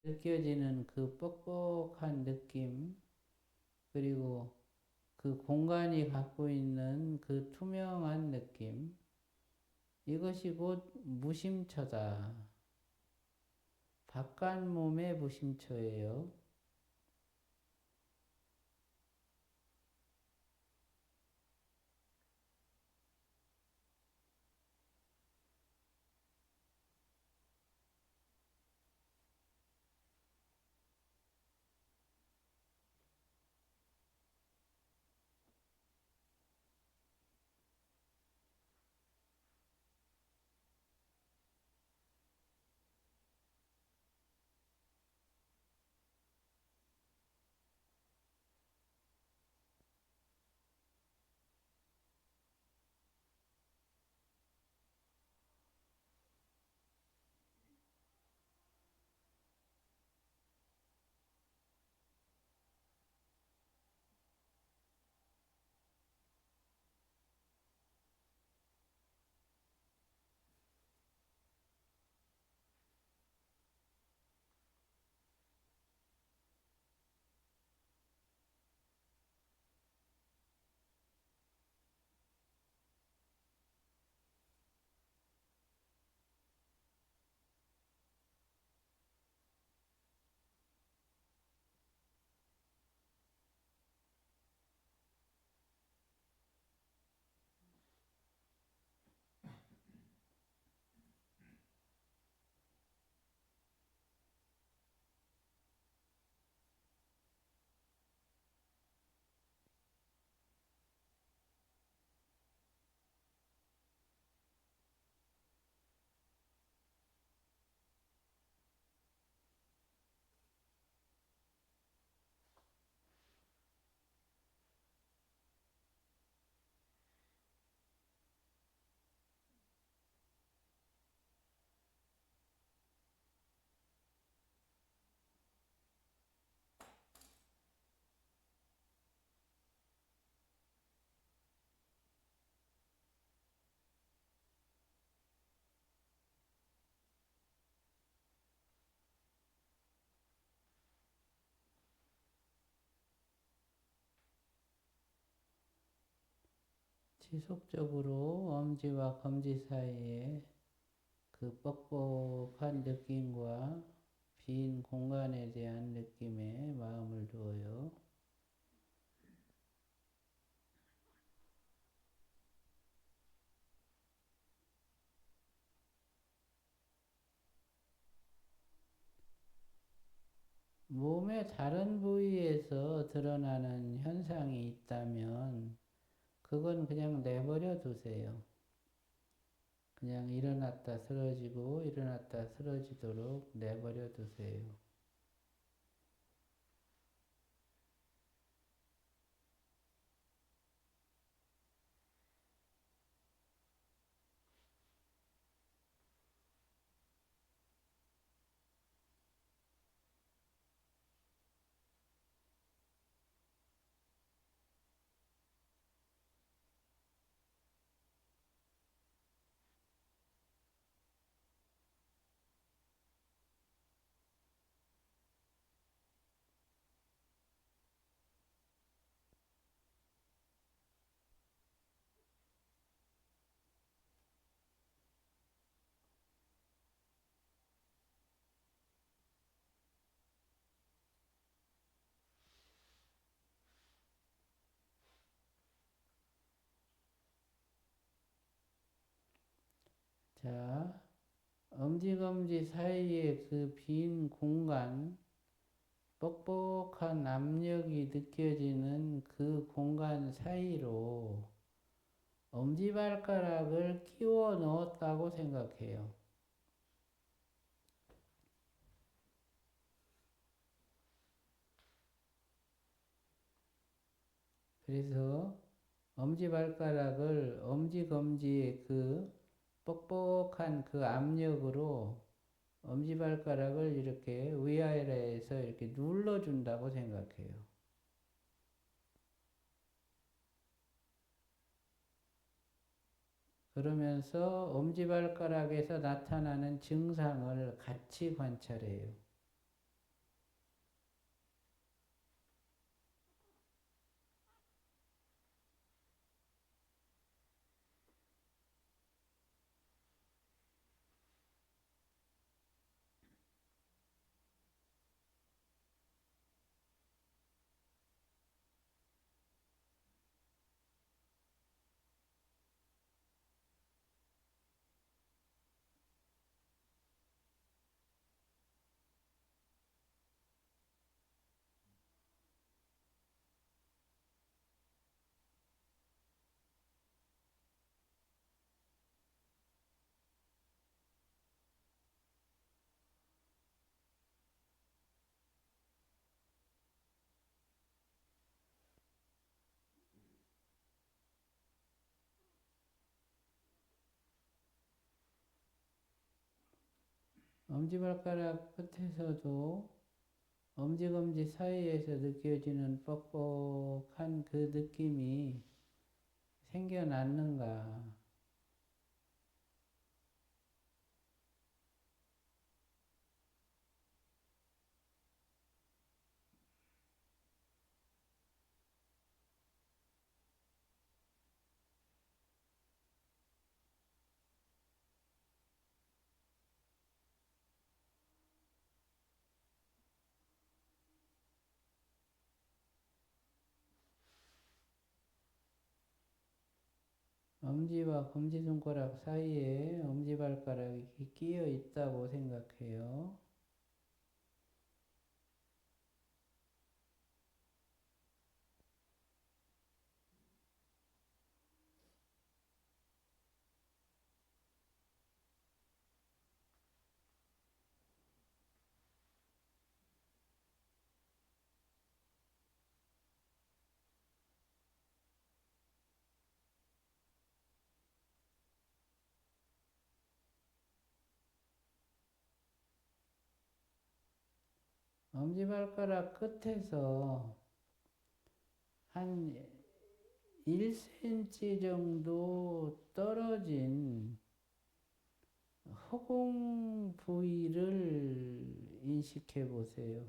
느껴지는 그 뻑뻑한 느낌, 그리고 그 공간이 갖고 있는 그 투명한 느낌, 이것이 곧 무심처다. 바깥 몸의 무심처예요. 지속적으로 엄지와 검지 사이에 그 뻑뻑한 느낌과 빈 공간에 대한 느낌에 마음을 두어요. 몸의 다른 부위에서 드러나는 현상이 있다면 그건 그냥 내버려 두세요. 그냥 일어났다 쓰러지고 일어났다 쓰러지도록 내버려 두세요. 자, 엄지검지 사이에 그 빈 공간, 뻑뻑한 압력이 느껴지는 그 공간 사이로 엄지발가락을 끼워 넣었다고 생각해요. 그래서 엄지발가락을 엄지검지의 그 뻑뻑한 그 압력으로 엄지발가락을 이렇게 위아래에서 이렇게 눌러준다고 생각해요. 그러면서 엄지발가락에서 나타나는 증상을 같이 관찰해요. 엄지발가락 끝에서도 엄지검지 사이에서 느껴지는 뻑뻑한 그 느낌이 생겨났는가? 엄지와 검지손가락 사이에 엄지발가락이 끼어 있다고 생각해요. 엄지발가락 끝에서 한 1cm 정도 떨어진 허공 부위를 인식해 보세요.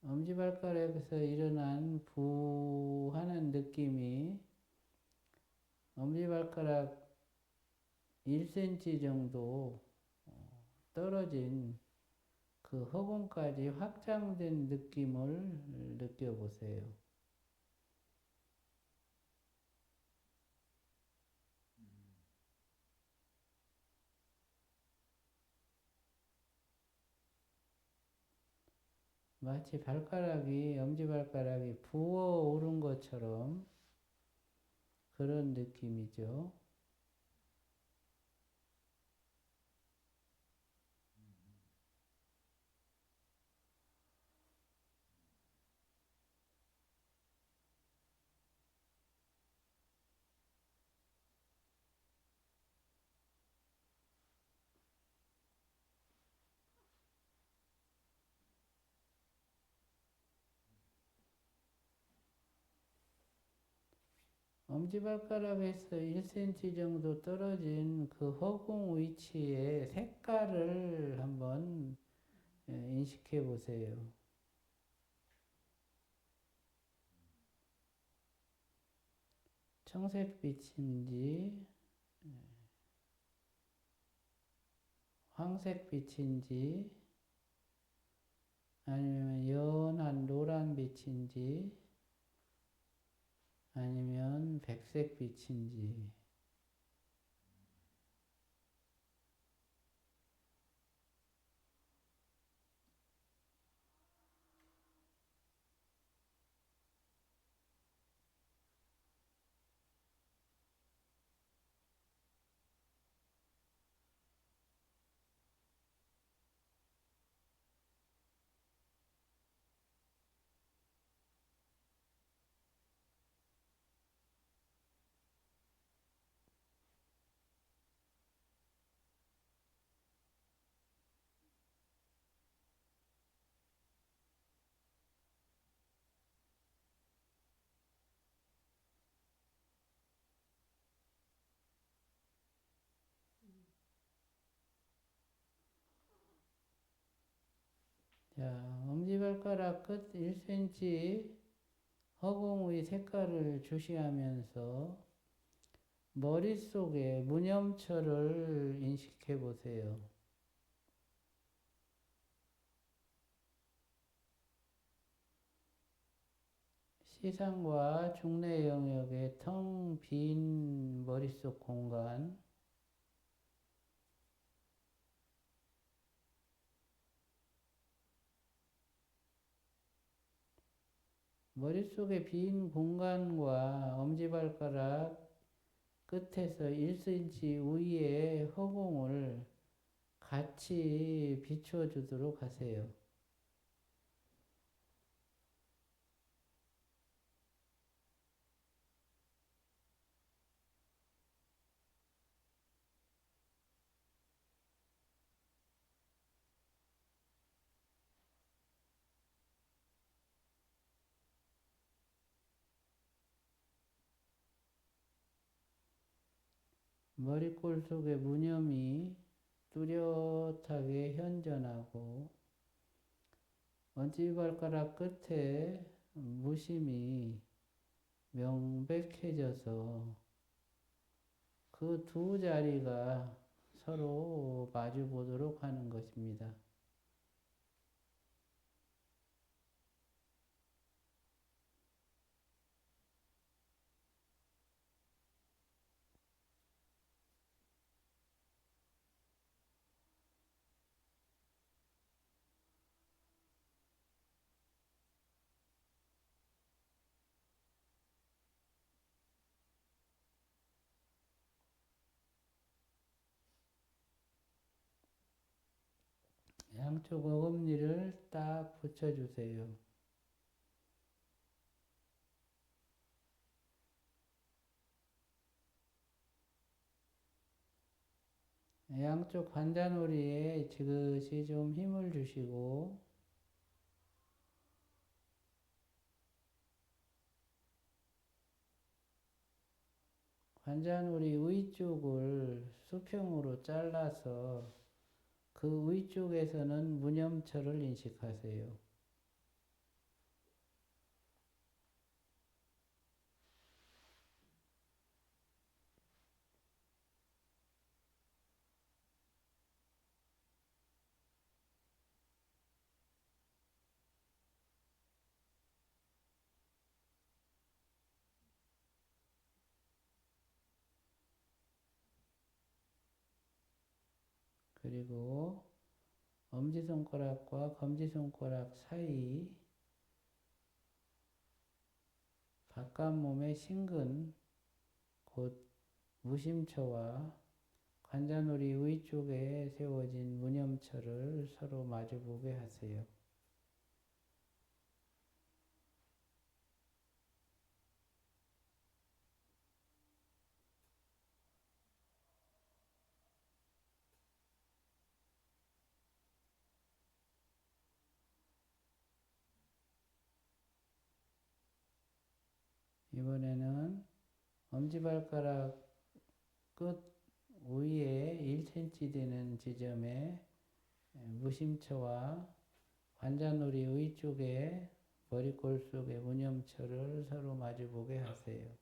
엄지발가락에서 일어난 부하는 느낌이 엄지발가락 1cm 정도 떨어진 그 허공까지 확장된 느낌을 느껴보세요. 마치 엄지발가락이 부어오른 것처럼 그런 느낌이죠. 엄지발가락에서 1cm 정도 떨어진 그 허공 위치의 색깔을 한번 인식해 보세요. 청색빛인지, 황색빛인지, 아니면 연한 노란빛인지, 아니면 백색빛인지. 자, 엄지발가락 끝 1cm 허공 의 색깔을 주시하면서 머릿속에 무념처를 인식해 보세요. 시상과 중뇌 영역의 텅 빈 머릿속 공간, 머릿속의 빈 공간과 엄지발가락 끝에서 1cm 위의 허공을 같이 비춰주도록 하세요. 머리꼴 속에 무념이 뚜렷하게 현전하고 엄지발가락 끝에 무심이 명백해져서 그 두 자리가 서로 마주 보도록 하는 것입니다. 양쪽 어금니를 딱 붙여주세요. 양쪽 관자놀이에 지그시 좀 힘을 주시고 관자놀이 위쪽을 수평으로 잘라서 그 위쪽에서는 무념처를 인식하세요. 그리고 엄지손가락과 검지손가락 사이 바깥몸의 신근, 곧 무심처와 관자놀이 위쪽에 세워진 무념처를 서로 마주보게 하세요. 이번에는 엄지발가락 끝 위에 1cm 되는 지점에 무심처와 관자놀이 위쪽에 머리꼴 속의 무념처를 서로 마주보게 하세요.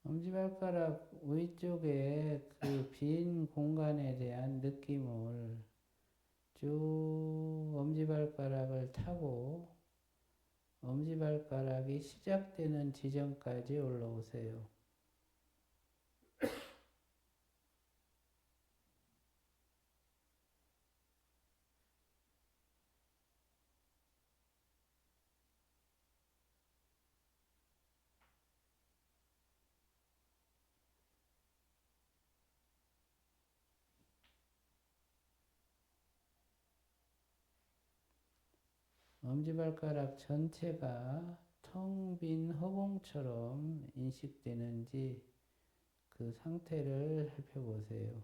엄지발가락 위쪽에 그 빈 공간에 대한 느낌을 쭉 엄지발가락을 타고 엄지발가락이 시작되는 지점까지 올라오세요. 엄지발가락 전체가 텅 빈 허공처럼 인식되는지 그 상태를 살펴보세요.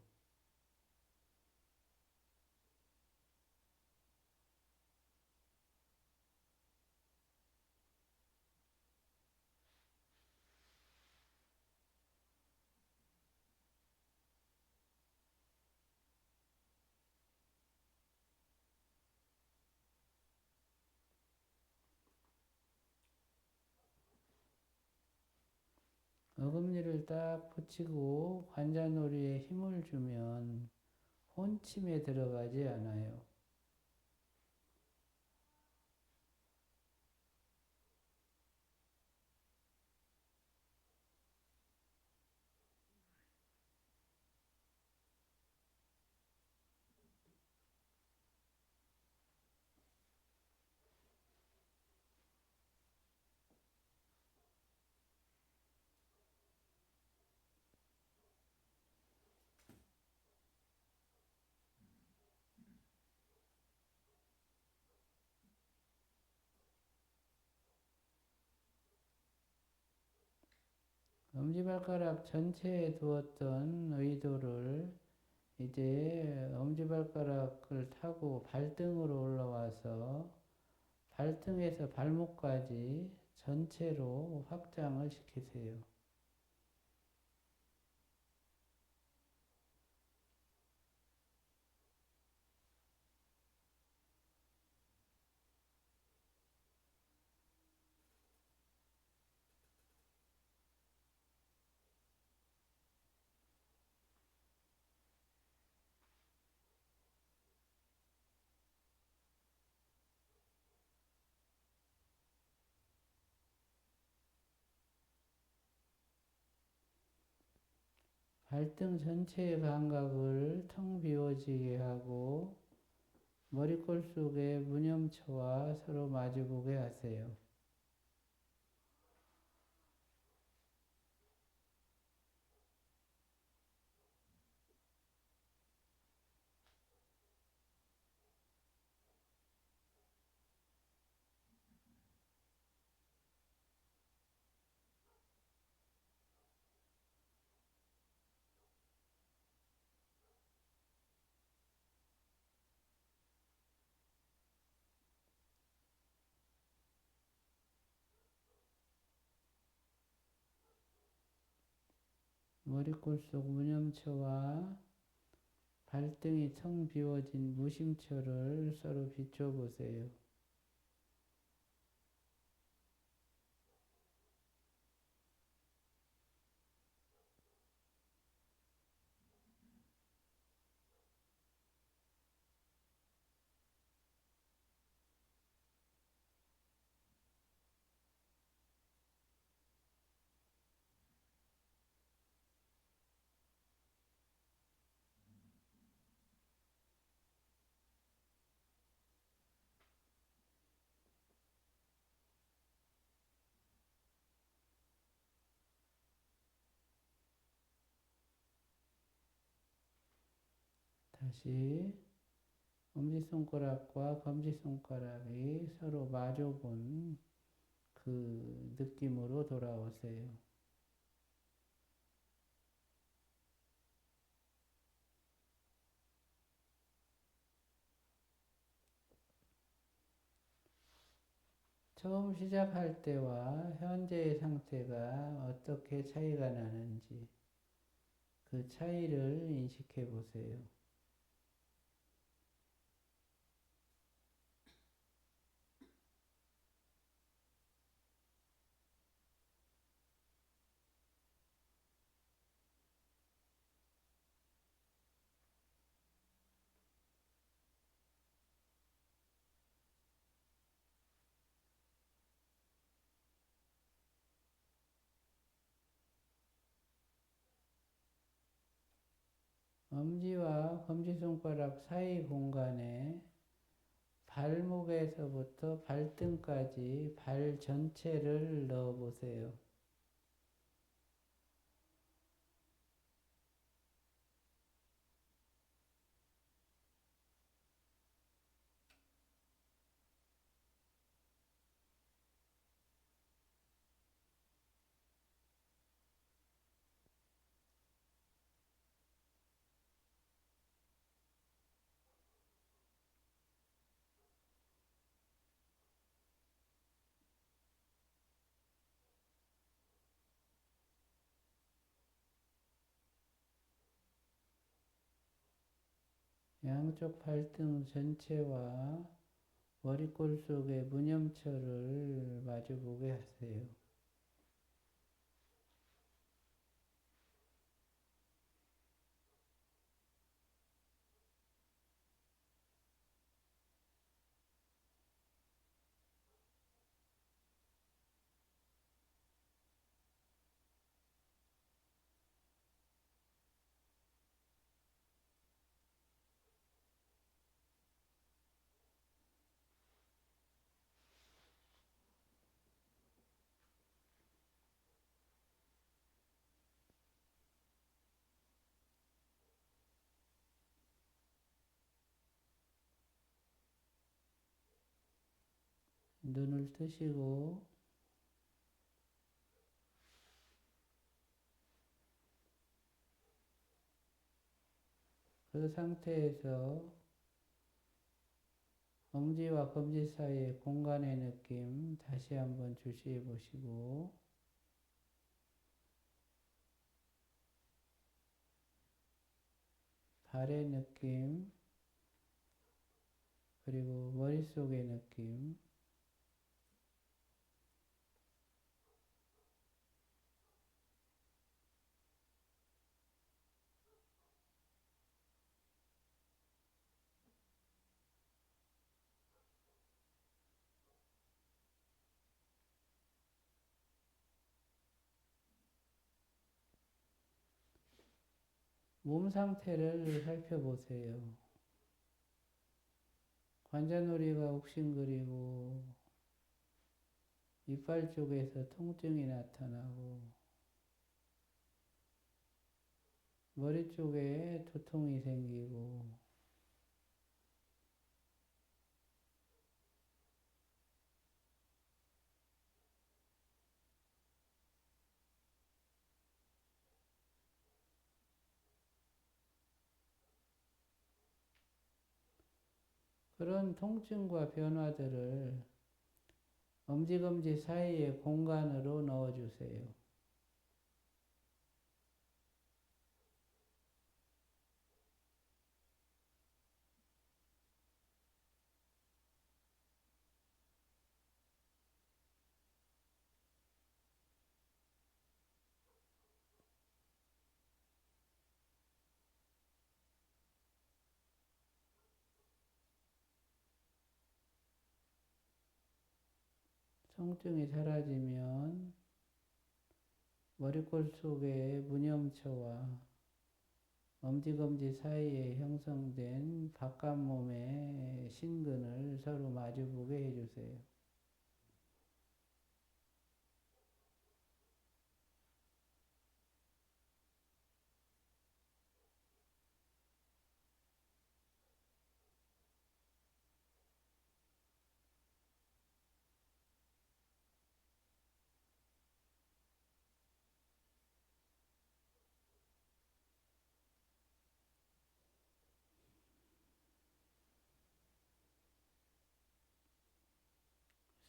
어금니를 딱 붙이고 관자놀이에 힘을 주면 혼침에 들어가지 않아요. 엄지발가락 전체에 두었던 의도를 이제 엄지발가락을 타고 발등으로 올라와서 발등에서 발목까지 전체로 확장을 시키세요. 발등 전체의 감각을 텅 비워지게 하고 머리골 속에 무념처와 서로 마주보게 하세요. 머리골 속 무념처와 발등이 텅 비워진 무심처를 서로 비춰보세요. 다시 엄지손가락과 검지손가락이 서로 마주본 그 느낌으로 돌아오세요. 처음 시작할 때와 현재의 상태가 어떻게 차이가 나는지 그 차이를 인식해 보세요. 엄지와 검지손가락 사이 공간에 발목에서부터 발등까지 발 전체를 넣어 보세요. 양쪽 발등 전체와 머리골 속의 무념처를 마주보게 하세요. 눈을 뜨시고 그 상태에서 엄지와 검지 사이의 공간의 느낌 다시 한번 주시해 보시고 발의 느낌 그리고 머릿속의 느낌 몸 상태를 살펴보세요. 관자놀이가 욱신거리고 이빨 쪽에서 통증이 나타나고 머리 쪽에 두통이 생기고 그런 통증과 변화들을 엄지검지 사이의 공간으로 넣어주세요. 통증이 사라지면 머리골 속에 무념처와 엄지검지 사이에 형성된 바깥 몸의 신근을 서로 마주보게 해주세요.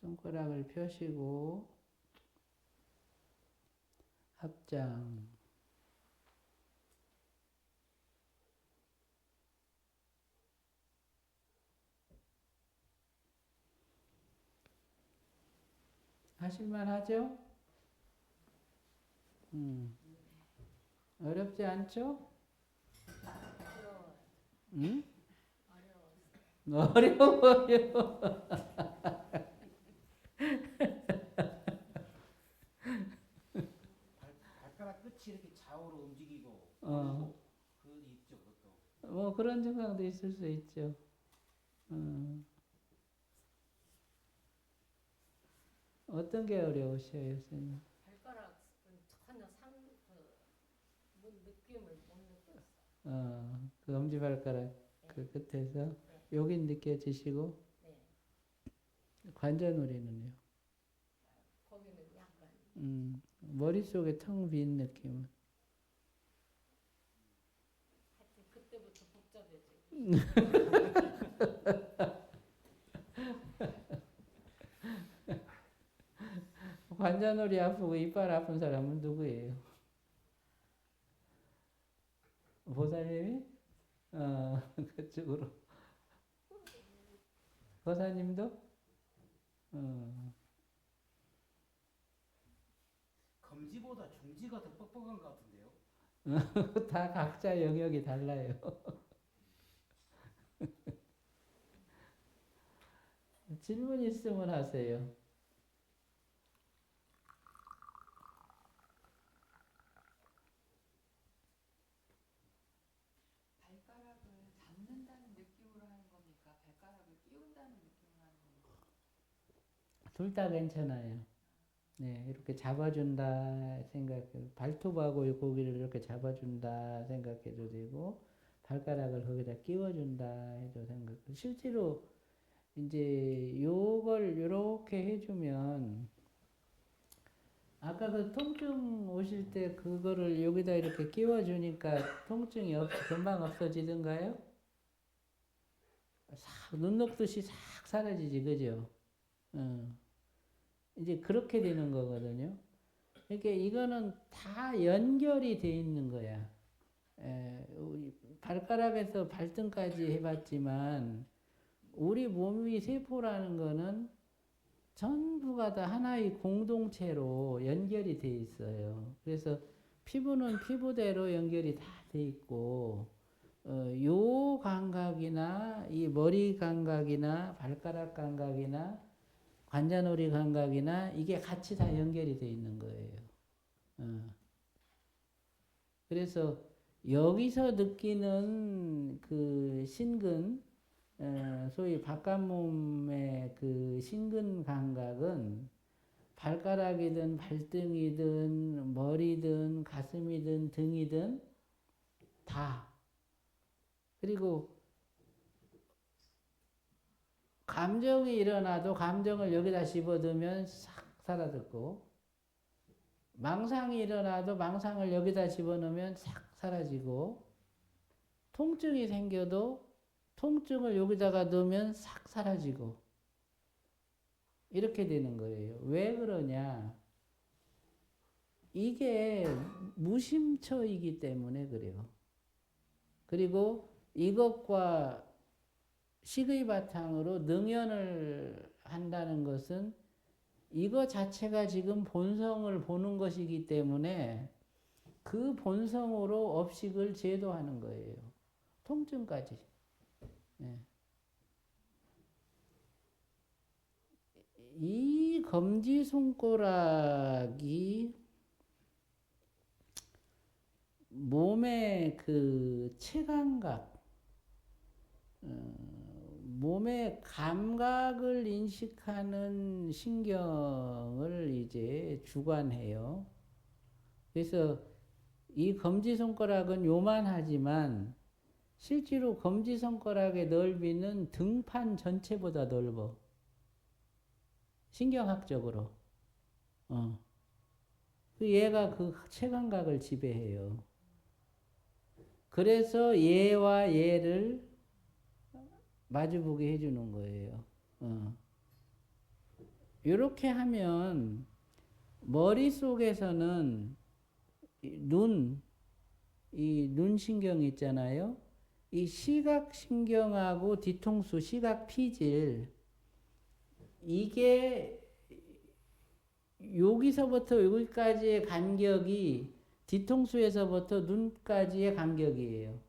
손가락을 펴시고 합장 하실만 하죠? 어렵지 않죠? 응? 어려워요. 발가락 끝이 이렇게 좌우로 움직이고 어, 그 있죠 그것도. 뭐 그런 증상도 있을 수 있죠. 어떤 게 어려우셔요, 선생님? 발가락은 전혀 느낌을 못 느꼈어. 그 엄지발가락 네. 그 끝에서 네. 여기 느껴지시고 네. 관자놀이는요? 거기는 약간 머릿속에 텅 빈 느낌은? 하여튼 그때부터 복잡해지고. 관자놀이 아프고 이빨 아픈 사람은 누구예요? 보살님이? 그쪽으로. 보살님도? 검지보다 중지가 더 뻑뻑한 것 같은데요. 다 각자 영역이 달라요. 질문 있으면 하세요. 발가락을 잡는다는 느낌으로 하는 겁니까? 발가락을 끼운다는 느낌으로 하는 겁니까? 둘 다 괜찮아요. 네, 이렇게 잡아준다 생각해요. 발톱하고 이 고기를 이렇게 잡아준다 생각해도 되고, 발가락을 거기다 끼워준다 해도 생각. 실제로 이제 요걸 요렇게 해주면 아까 그 통증 오실 때 그거를 여기다 이렇게 끼워주니까 통증이 금방 없어지던가요? 싹 눈 녹듯이 싹 사라지지, 그죠? 이제 그렇게 되는 거거든요. 그러니까 이거는 다 연결이 돼 있는 거야. 우리 발가락에서 발등까지 해봤지만 우리 몸이 세포라는 거는 전부가 다 하나의 공동체로 연결이 돼 있어요. 그래서 피부는 피부대로 연결이 다 돼 있고, 요 감각이나 이 머리 감각이나 발가락 감각이나 관자놀이 감각이나 이게 같이 다 연결이 돼 있는 거예요. 그래서 여기서 느끼는 그 신근, 소위 바깥몸의 그 신근 감각은 발가락이든 발등이든 머리든 가슴이든 등이든 다. 그리고 감정이 일어나도 감정을 여기다 집어넣으면 싹 사라졌고, 망상이 일어나도 망상을 여기다 집어넣으면 싹 사라지고, 통증이 생겨도 통증을 여기다가 넣으면 싹 사라지고, 이렇게 되는 거예요. 왜 그러냐? 이게 무심처이기 때문에 그래요. 그리고 이것과 식의 바탕으로 능연을 한다는 것은 이거 자체가 지금 본성을 보는 것이기 때문에 그 본성으로 업식을 제도하는 거예요. 통증까지. 네. 이 검지손가락이 몸의 그 체감각, 몸의 감각을 인식하는 신경을 이제 주관해요. 그래서 이 검지손가락은 요만하지만 실제로 검지손가락의 넓이는 등판 전체보다 넓어. 신경학적으로. 얘가 그 체감각을 지배해요. 그래서 얘와 얘를 마주보게 해주는 거예요. 이렇게 하면 머릿속에서는 이 눈신경 있잖아요. 이 시각신경하고 뒤통수, 시각피질, 이게 여기서부터 여기까지의 간격이 뒤통수에서부터 눈까지의 간격이에요.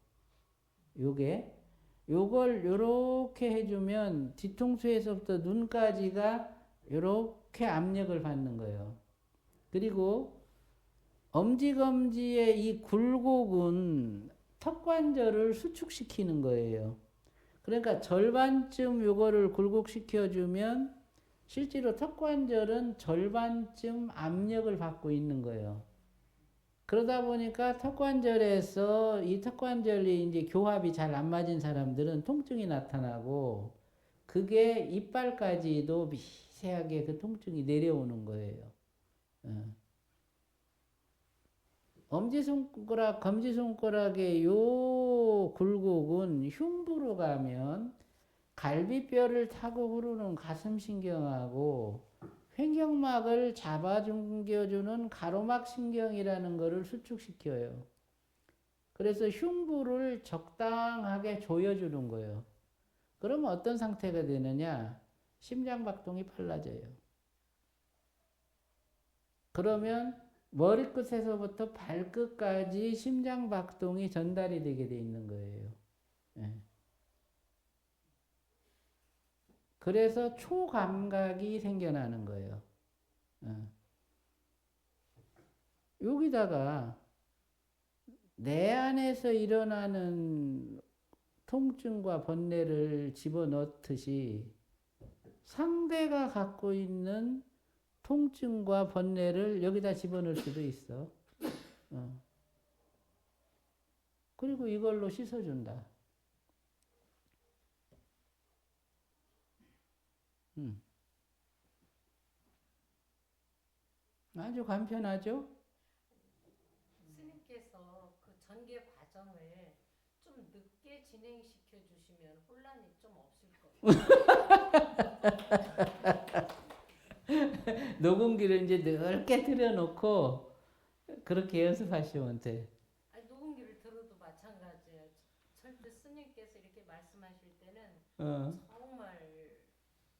요걸 요렇게 해주면 뒤통수에서부터 눈까지가 요렇게 압력을 받는 거예요. 그리고 엄지검지의 이 굴곡은 턱관절을 수축시키는 거예요. 그러니까 절반쯤 요거를 굴곡시켜주면 실제로 턱관절은 절반쯤 압력을 받고 있는 거예요. 그러다 보니까 턱관절에서 이 턱관절이 이제 교합이 잘 안 맞은 사람들은 통증이 나타나고, 그게 이빨까지도 미세하게 그 통증이 내려오는 거예요. 엄지손가락, 검지손가락의 요 굴곡은 흉부로 가면 갈비뼈를 타고 흐르는 가슴신경하고 횡격막을 잡아당겨주는 가로막신경이라는 것을 수축시켜요. 그래서 흉부를 적당하게 조여주는 거예요. 그러면 어떤 상태가 되느냐? 심장박동이 빨라져요. 그러면 머리끝에서부터 발끝까지 심장박동이 전달이 되게 돼 있는 거예요. 그래서 초감각이 생겨나는 거예요. 여기다가 내 안에서 일어나는 통증과 번뇌를 집어넣듯이 상대가 갖고 있는 통증과 번뇌를 여기다 집어넣을 수도 있어. 그리고 이걸로 씻어준다. 아주 간편하죠? 스님께서 그 전개 과정을 좀 늦게 진행시켜 주시면 혼란이 좀 없을 거예요. 녹음기를 이제 넓게 틀어놓고 그렇게 연습하시면 돼. 아니, 녹음기를 들어도 마찬가지예요. 절대 스님께서 이렇게 말씀하실 때는 어, 정말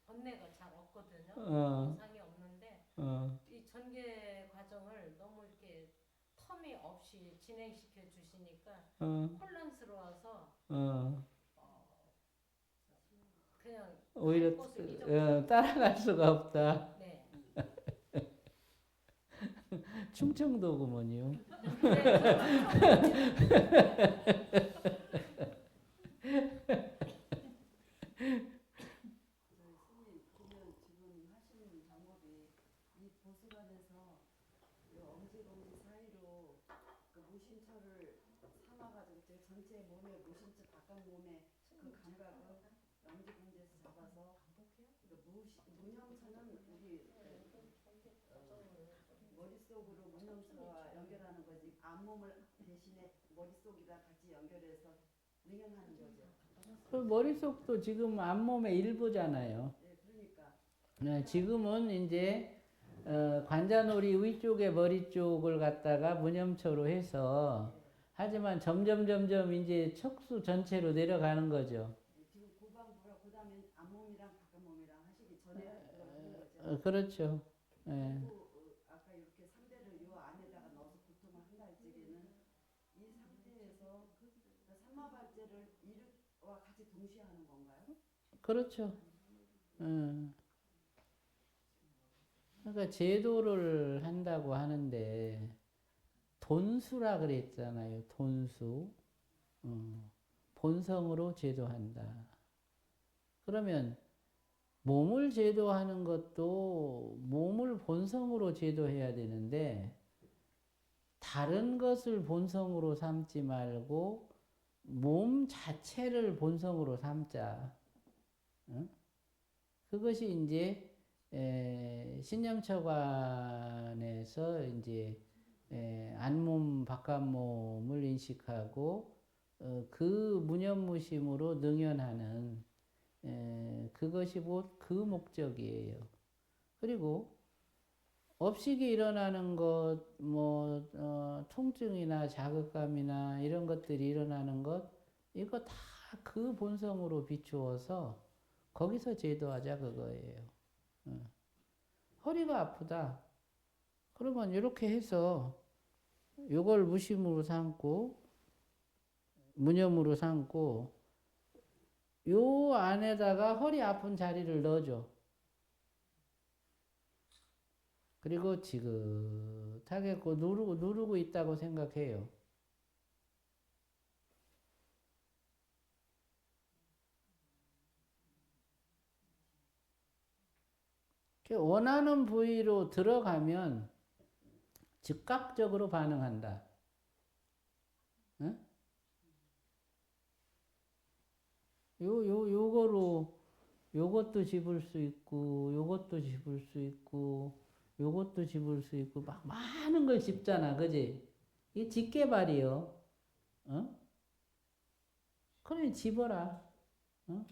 번뇌가 잘 없거든요. 이상이 없는데 이 전개 과정을 너무 이렇게 텀이 없이 진행시켜 주시니까 혼란스러워서 그냥 오히려 곳을 잊어버려요. 따라갈 수가 없다. 네. 충청도구먼요. 스님 보면 지금 하시는 방법이 이 보수관에서 이 엄지검지 사이로 그 무심처를 삼아가지고 제 전체 몸에 무심처 바깥 몸에 그 감각을 엄지검지에서 잡아서 그 무념처는 우리 머릿속으로 무념처와 연결하는 거지 앞몸을 대신에 머릿속이랑 같이 연결해서 능연하는 거죠. 그 머릿속도 지금 앞몸의 일부잖아요. 네, 그러니까. 네, 지금은 이제 관자놀이 위쪽에 머리 쪽을 갖다가 무념초로 해서 하지만 점점 이제 척수 전체로 내려가는 거죠. 지금 고방부라 그다음에 앞몸이랑 바깥몸이랑 하시기 전에 그걸 하는 거죠. 그렇죠. 예. 그리고 아까 이렇게 상대를 요 안에다가 넣어서 보통을 한다 할 적에는 이 상태에서 그 삼마발제를 이와 같이 동시에 하는 건가요? 그렇죠. 그러니까 제도를 한다고 하는데 돈수라 그랬잖아요. 돈수. 본성으로 제도한다. 그러면 몸을 제도하는 것도 몸을 본성으로 제도해야 되는데 다른 것을 본성으로 삼지 말고 몸 자체를 본성으로 삼자. 그것이 이제 신념처관에서 이제 안몸 바깥몸을 인식하고 그 무념무심으로 능연하는 그것이 곧 그 목적이에요. 그리고 업식이 일어나는 것, 통증이나 자극감이나 이런 것들이 일어나는 것, 이거 다 그 본성으로 비추어서 거기서 제도하자 그거예요. 허리가 아프다. 그러면 이렇게 해서 요걸 무심으로 삼고 무념으로 삼고 요 안에다가 허리 아픈 자리를 넣어줘. 그리고 지긋하게 누르고 있다고 생각해요. 원하는 부위로 들어가면 즉각적으로 반응한다. 응? 요거로 요것도 집을 수 있고 요것도 집을 수 있고 요것도 집을 수 있고 막 많은 걸 집잖아. 그지? 이게 집게발이요. 어? 그러니 집어라. 어?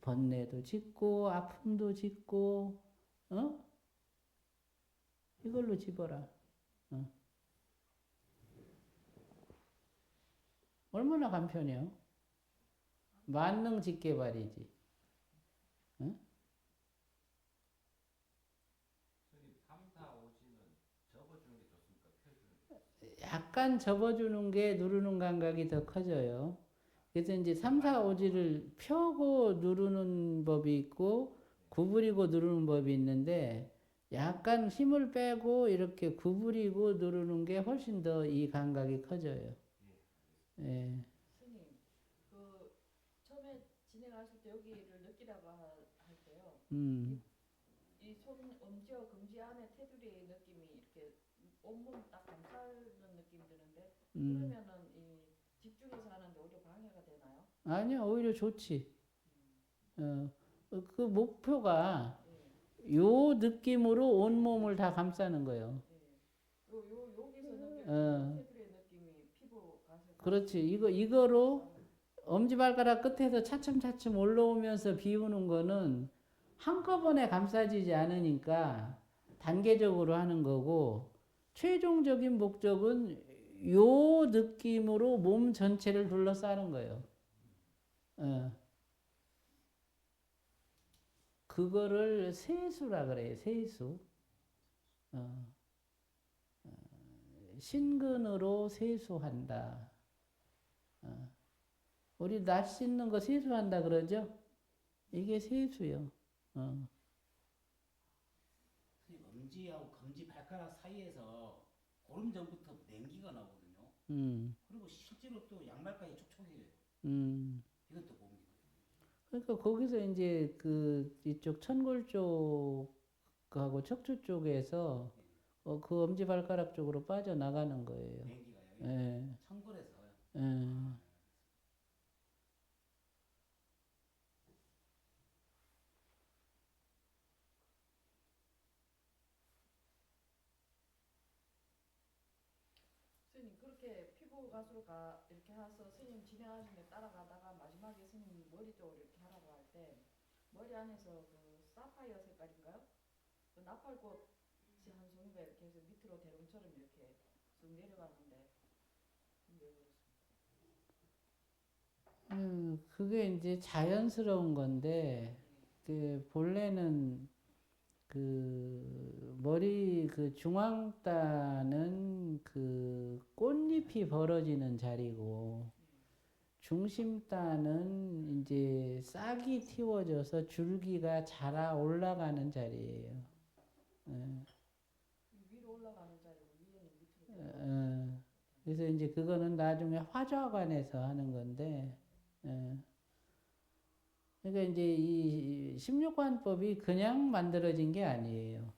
번뇌도 집고 아픔도 집고 이걸로 집어라. 얼마나 간편해요? 만능 집게발이지. 스님 3, 4, 5지는 접어주는 게 좋습니까? 펴주는 게? 약간 접어주는 게 누르는 감각이 더 커져요. 그래서 이제 3, 4, 5지를 펴고 누르는 법이 있고 구부리고 누르는 법이 있는데 약간 힘을 빼고 이렇게 구부리고 누르는 게 훨씬 더 이 감각이 커져요. 예. 스님, 그 처음에 진행하실 때 여기를 느끼라고 할 때요. 이 손 엄지와 검지 안에 테두리 느낌이 이렇게 온몸 딱 감싸는 느낌이 드는데 그러면은 이 집중해서 하는데 오히려 방해가 되나요? 아니야, 오히려 좋지. 그 목표가 예. 요 느낌으로 온몸을 다 감싸는 거예요. 예. 여기서 느껴지는 어. 테두리의 느낌이 피부 가슴. 그렇지. 이거로 엄지발가락 끝에서 차츰차츰 올라오면서 비우는 거는 한꺼번에 감싸지지 않으니까 단계적으로 하는 거고, 최종적인 목적은 요 느낌으로 몸 전체를 둘러싸는 거예요. 그거를 세수라 그래요. 세수. 신근으로 세수한다. 우리 낯 씻는 거 세수한다 그러죠? 이게 세수요. 선생님, 엄지하고 검지 발가락 사이에서 보름 전부터 냉기가 나거든요. 그리고 실제로 또 양말까지 촉촉해요. 이건 또 뭡니까? 그러니까 거기서 이제 그 이쪽 천골 쪽하고 척추 쪽에서 그 엄지발가락 쪽으로 빠져나가는 거예요. 냉기가요. 예. 청골에서요. 예. 스님 그렇게 피부 가수가 이렇게 해서 스님 진행하시는 데 따라가다가 마지막에 스님 머리 쪽으로 이렇게 하라고 할 때 머리 안에서 그 사파이어 색깔인가요? 그 나팔꽃이 한 송이가 이렇게 해서 밑으로 대롱처럼 이렇게 쭉 내려가는데 왜 그렇습니까? 그게 이제 자연스러운 건데, 그 본래는 그 머리 그 중앙단은 그 꽃잎이 벌어지는 자리고, 중심단은 이제 싹이 틔워져서 줄기가 자라 올라가는 자리예요. 위로 올라가는 자리고 위에는 밑으로. 그래서 이제 그거는 나중에 화좌관에서 하는 건데, 그러니까 이제 이 16관법이 그냥 만들어진 게 아니에요.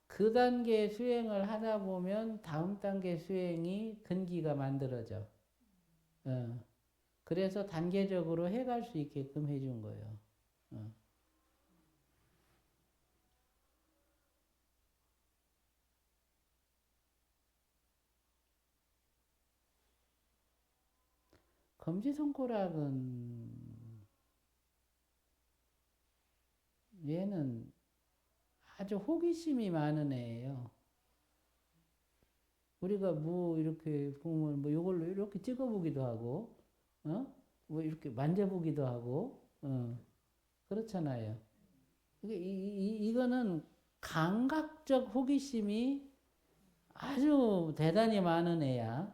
그 단계 수행을 하다 보면 다음 단계 수행이 근기가 만들어져. 그래서 단계적으로 해갈 수 있게끔 해준 거예요. 검지손가락은 얘는 아주 호기심이 많은 애예요. 우리가 뭐 이렇게 보면 뭐 이걸로 이렇게 찍어보기도 하고, 뭐 이렇게 만져보기도 하고, 그렇잖아요. 이거는 감각적 호기심이 아주 대단히 많은 애야.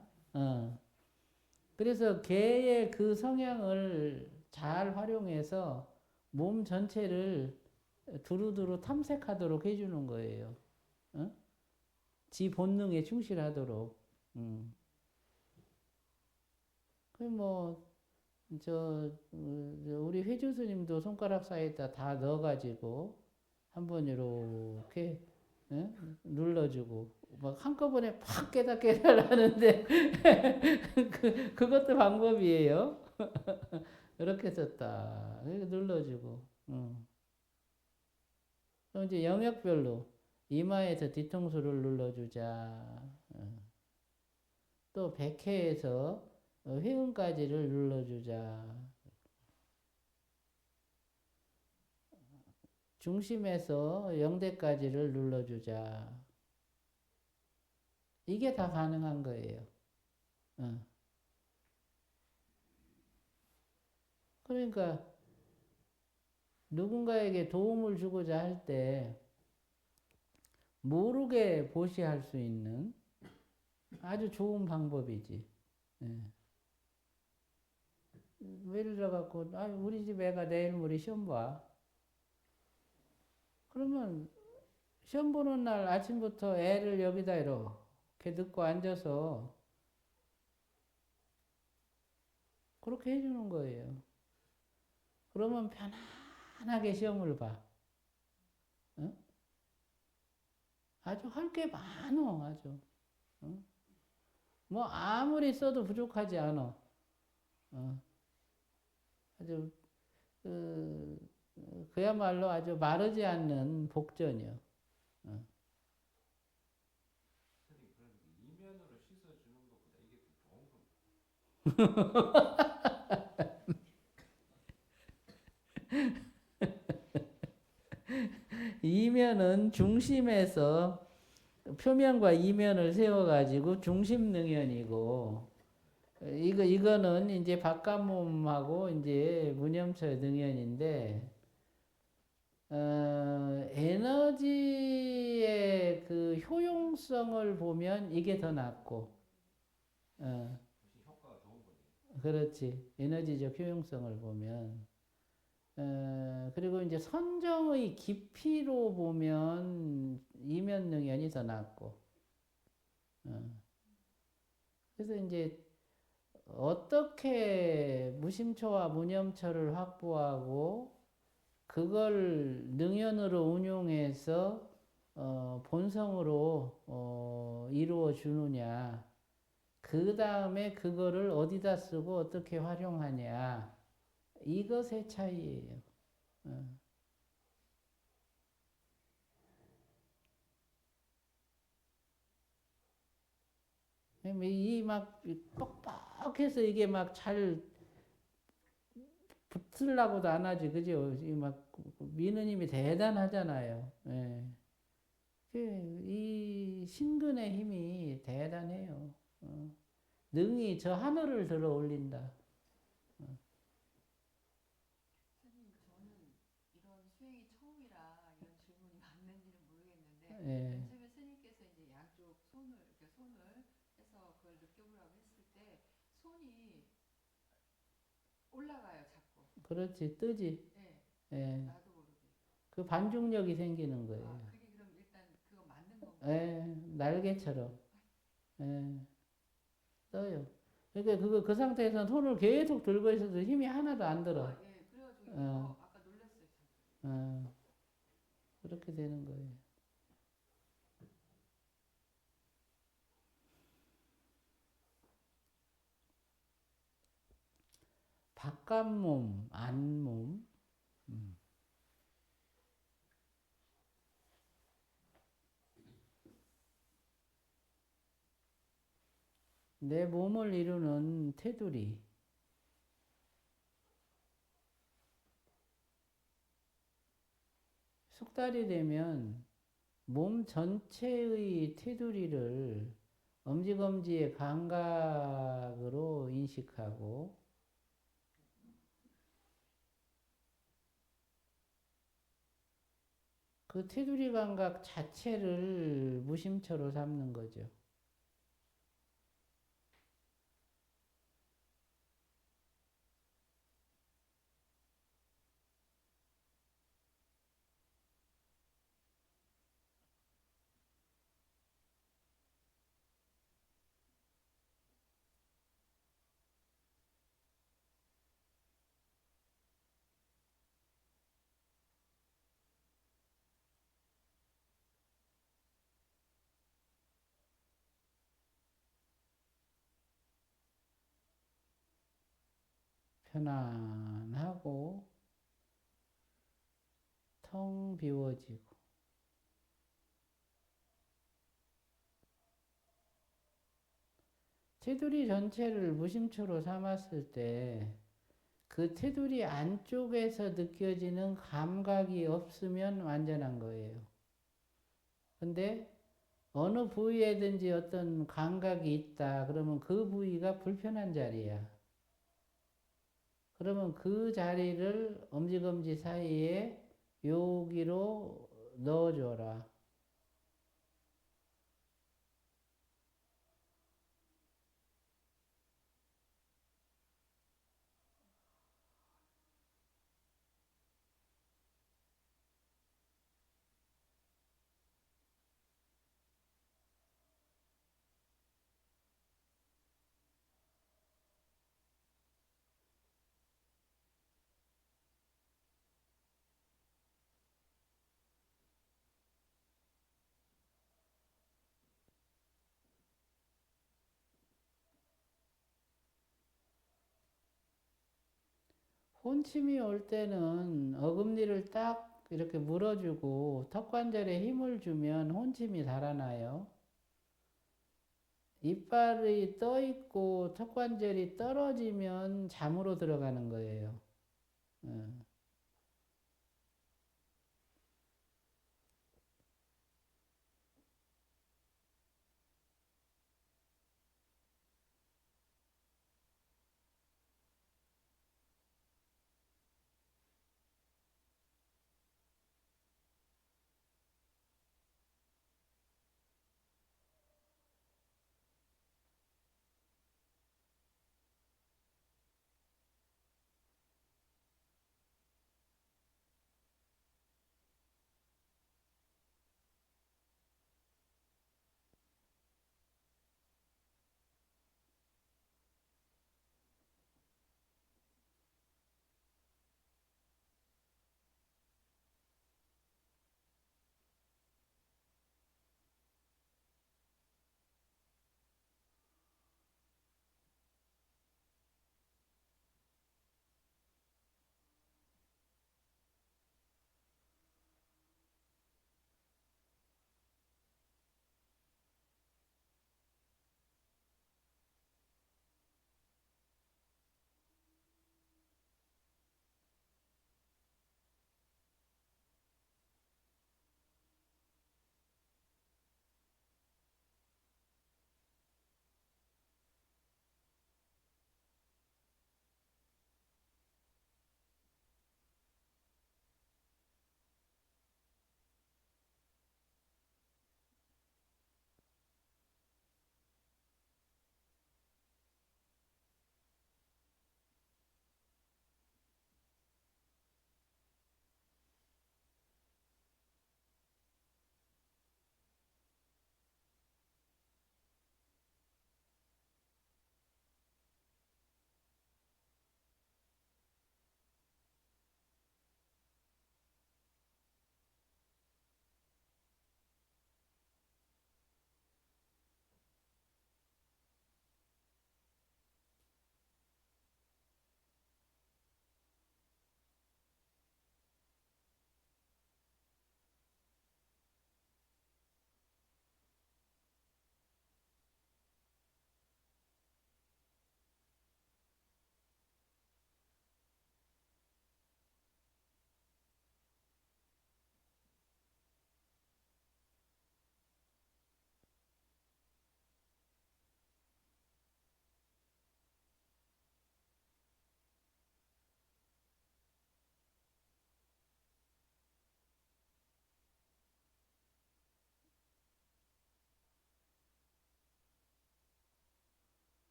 그래서 걔의 그 성향을 잘 활용해서 몸 전체를 두루두루 탐색하도록 해주는 거예요. 지 본능에 충실하도록. 우리 회주 스님도 손가락 사이에다 다 넣어가지고 한번 이렇게 눌러주고 막 한꺼번에 팍 깨달으라는데 그것도 방법이에요. 이렇게 썼다. 이렇게 눌러주고. 그럼 이제 영역별로 이마에서 뒤통수를 눌러주자. 또 백회에서 회음까지를 눌러주자. 중심에서 영대까지를 눌러주자. 이게 다 가능한 거예요. 그러니까 누군가에게 도움을 주고자 할 때 모르게 보시할 수 있는 아주 좋은 방법이지. 예를 들어 갖고 우리 집 애가 내일 모레 시험 봐. 그러면 시험 보는 날 아침부터 애를 여기다 이렇게 넣고 앉아서 그렇게 해주는 거예요. 그러면 편안하게 시험을 봐. 아주 할 게 많어, 아주. 뭐 아무리 써도 부족하지 않아. 아주 그야말로 아주 마르지 않는 복전이요. 선생님 그럼 이면으로 씻어주는 것보다 이게 더 좋은 겁니다. 이면은 중심에서 표면과 이면을 세워가지고 중심 능연이고, 이거는 이제 바깥몸하고 이제 무념처 능연인데, 에너지의 그 효용성을 보면 이게 더 낫고, 훨씬 효과가 좋은 거네요. 그렇지. 에너지적 효용성을 보면. 그리고 이제 선정의 깊이로 보면 이면 능연이 더 낫고. 그래서 이제 어떻게 무심초와 무념초를 확보하고 그걸 능연으로 운용해서 본성으로 이루어 주느냐. 그 다음에 그거를 어디다 쓰고 어떻게 활용하냐. 이것의 차이예요. 이 막 뻑뻑해서 이게 막 잘 붙으려고도 안 하지, 그죠? 이막 미느님이 대단하잖아요. 예. 이 신근의 힘이 대단해요. 능히 저 하늘을 들어 올린다. 선생님, 저는 이런 수행이 처음이라 이런 질문이 맞는지는 모르겠는데 예. 맨 처음에 스님께서 이제 양쪽 손을 이렇게 손을 해서 그걸 느껴보라고 했을 때 손이 올라가요, 자꾸. 그렇지, 뜨지. 네, 예. 나도 모르게. 그 반중력이 생기는 거예요. 아, 그게 그럼 일단 그거 맞는 건가요? 예, 날개처럼. 예, 떠요. 그러니까 그 상태에서 손을 계속 들고 있어도 힘이 하나도 안 들어. 예, 그래가지고 어. 아까 놀랐어요, 저도. 그렇게 되는 거예요. 바깥몸, 안몸. 내 몸을 이루는 테두리. 숙달이 되면 몸 전체의 테두리를 엄지검지의 감각으로 인식하고 그 테두리 감각 자체를 무심처로 삼는 거죠. 편안하고 텅 비워지고 테두리 전체를 무심초로 삼았을 때 그 테두리 안쪽에서 느껴지는 감각이 없으면 완전한 거예요. 근데 어느 부위에든지 어떤 감각이 있다 그러면 그 부위가 불편한 자리야. 그러면 그 자리를 엄지검지 사이에 여기로 넣어줘라. 혼침이 올 때는 어금니를 딱 이렇게 물어주고 턱관절에 힘을 주면 혼침이 달아나요. 이빨이 떠 있고 턱관절이 떨어지면 잠으로 들어가는 거예요. 어.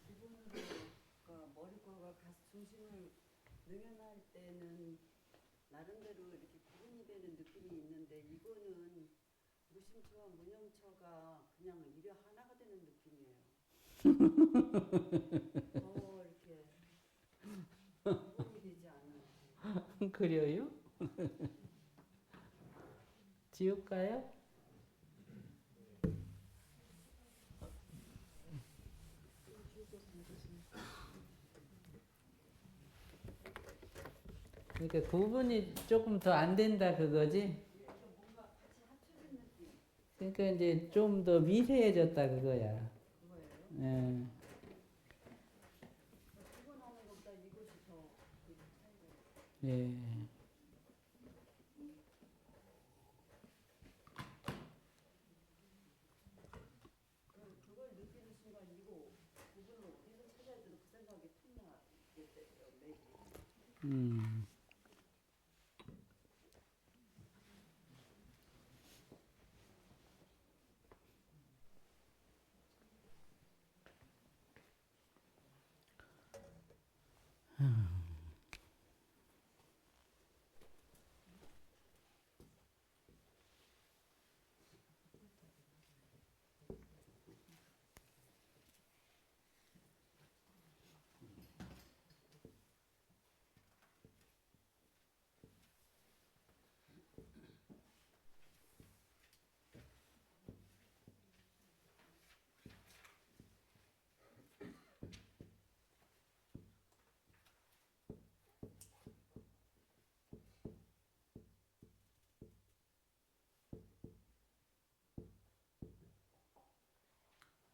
기본으로 머리골과 가슴 중심을 능연할 때는 나름대로 이렇게 구분이 되는 느낌이 있는데 이거는 무심처와 무념처가 그냥 이래 하나가 되는 느낌이에요. 더 이렇게 구분이 되지 않아요. 그려요? 지울까요? 그러니까 구분이 조금 더 안 된다 그거지? 그러니까 이제 좀 더 미세해졌다 그거야. 예. 예. 그걸 느끼는 순간 이거 구분을 어디서 찾아야 되나 그 생각이 툭 나게 돼요. 매일. 음.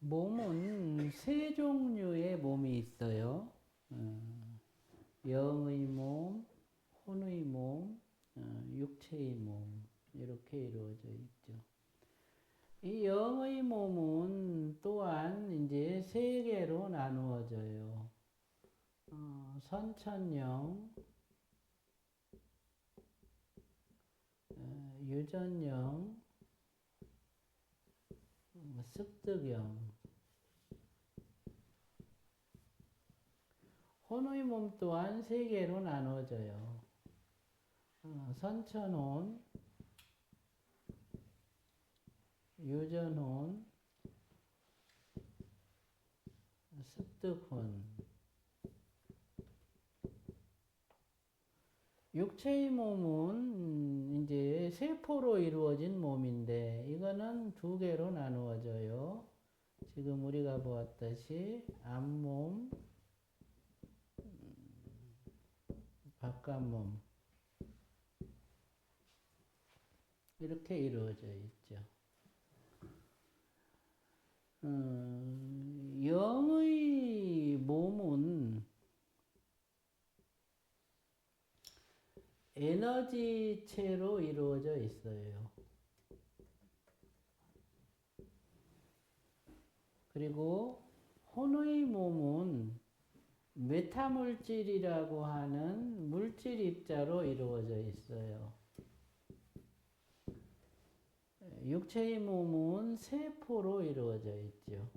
몸은 세 종류의 몸이 있어요. 영의 몸, 혼의 몸, 육체의 몸 이렇게 이루어져 있죠. 이 영의 몸은 또한 이제 세 개로 나누어져요. 선천영, 유전영, 습득영. 혼의 몸 또한 세 개로 나누어져요. 선천혼, 유전혼, 습득혼. 육체의 몸은 이제 세포로 이루어진 몸인데 이거는 두 개로 나누어져요. 지금 우리가 보았듯이 앞몸, 바깥몸 이렇게 이루어져 있죠. 영의 몸은 에너지체로 이루어져 있어요. 그리고 혼의 몸은 메타물질이라고 하는 물질 입자로 이루어져 있어요. 육체의 몸은 세포로 이루어져 있죠.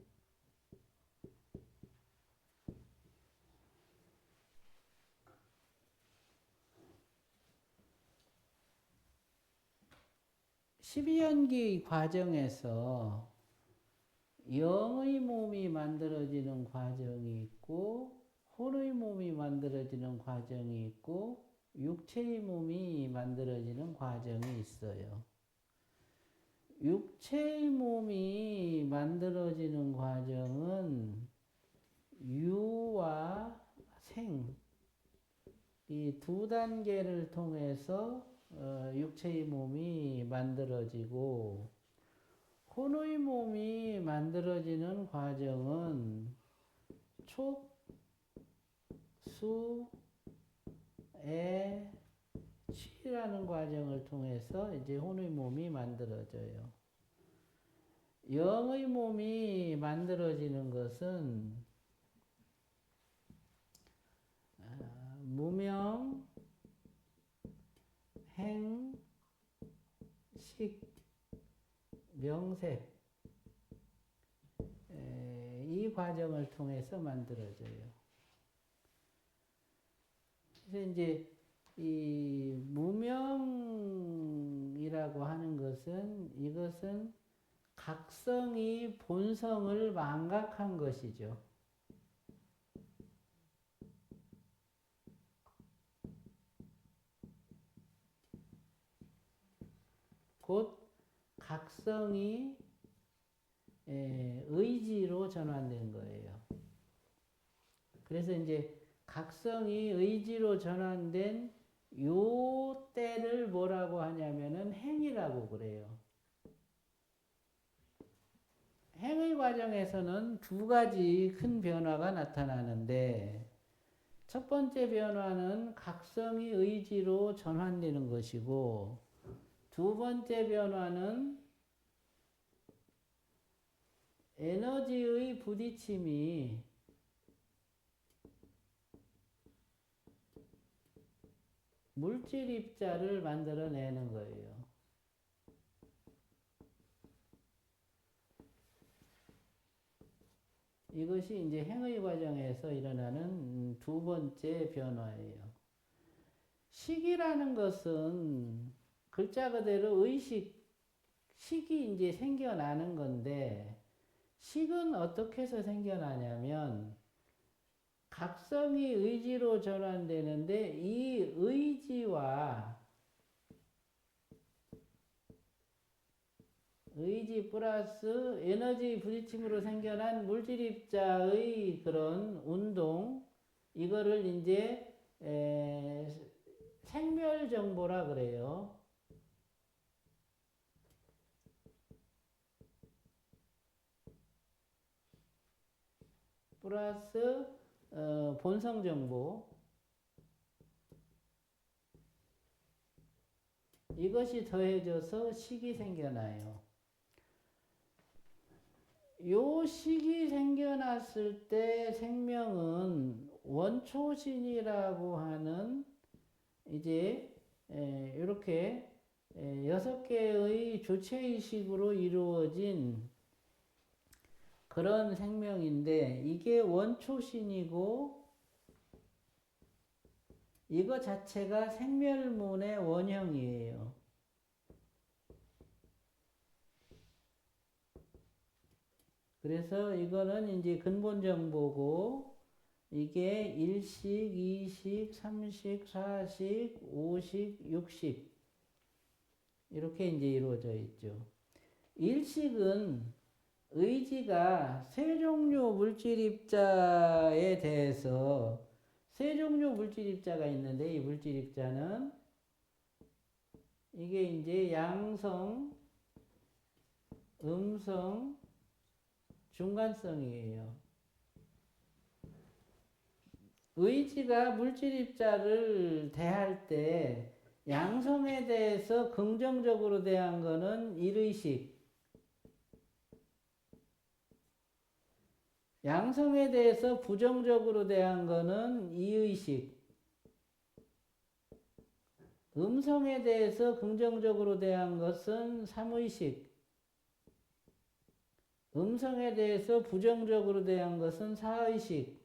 십이연기 과정에서 영의 몸이 만들어지는 과정이 있고 혼의 몸이 만들어지는 과정이 있고 육체의 몸이 만들어지는 과정이 있어요. 육체의 몸이 만들어지는 과정은 유와 생, 이 두 단계를 통해서 육체의 몸이 만들어지고 혼의 몸이 만들어지는 과정은 촉, 수, 애, 취라는 과정을 통해서 이제 혼의 몸이 만들어져요. 영의 몸이 만들어지는 것은 무명, 행, 식, 명색 이 과정을 통해서 만들어져요. 그래서 이제 이 무명이라고 하는 것은 이것은 각성이 본성을 망각한 것이죠. 각성이 의지로 전환된 거예요. 그래서 이제 각성이 의지로 전환된 요 때를 뭐라고 하냐면은 행이라고 그래요. 행의 과정에서는 두 가지 큰 변화가 나타나는데 첫 번째 변화는 각성이 의지로 전환되는 것이고 두 번째 변화는 에너지의 부딪힘이 물질 입자를 만들어내는 거예요. 이것이 이제 행의 과정에서 일어나는 두 번째 변화예요. 식이라는 것은 글자 그대로 식이 이제 생겨나는 건데, 식은 어떻게 해서 생겨나냐면, 각성이 의지로 전환되는데, 이 의지 플러스 에너지 부딪힘으로 생겨난 물질 입자의 그런 운동, 이거를 이제 생멸 정보라 그래요. 플러스 본성 정보. 이것이 더해져서 식이 생겨나요. 요 식이 생겨났을 때 생명은 원초신이라고 하는 이제 이렇게 6개의 주체의식으로 이루어진 그런 생명인데, 이게 원초신이고 이거 자체가 생멸문의 원형이에요. 그래서 이거는 이제 근본 정보고, 이게 1식, 2식, 3식, 4식, 5식, 6식 이렇게 이제 이루어져 있죠. 1식은 의지가 세 종류 물질 입자에 대해서, 세 종류 물질 입자가 있는데, 이 물질 입자는 이게 이제 양성, 음성, 중간성이에요. 의지가 물질 입자를 대할 때 양성에 대해서 긍정적으로 대한 거는 1의식, 양성에 대해서 부정적으로 대한 거는 2의식, 음성에 대해서 긍정적으로 대한 것은 3의식, 음성에 대해서 부정적으로 대한 것은 4의식,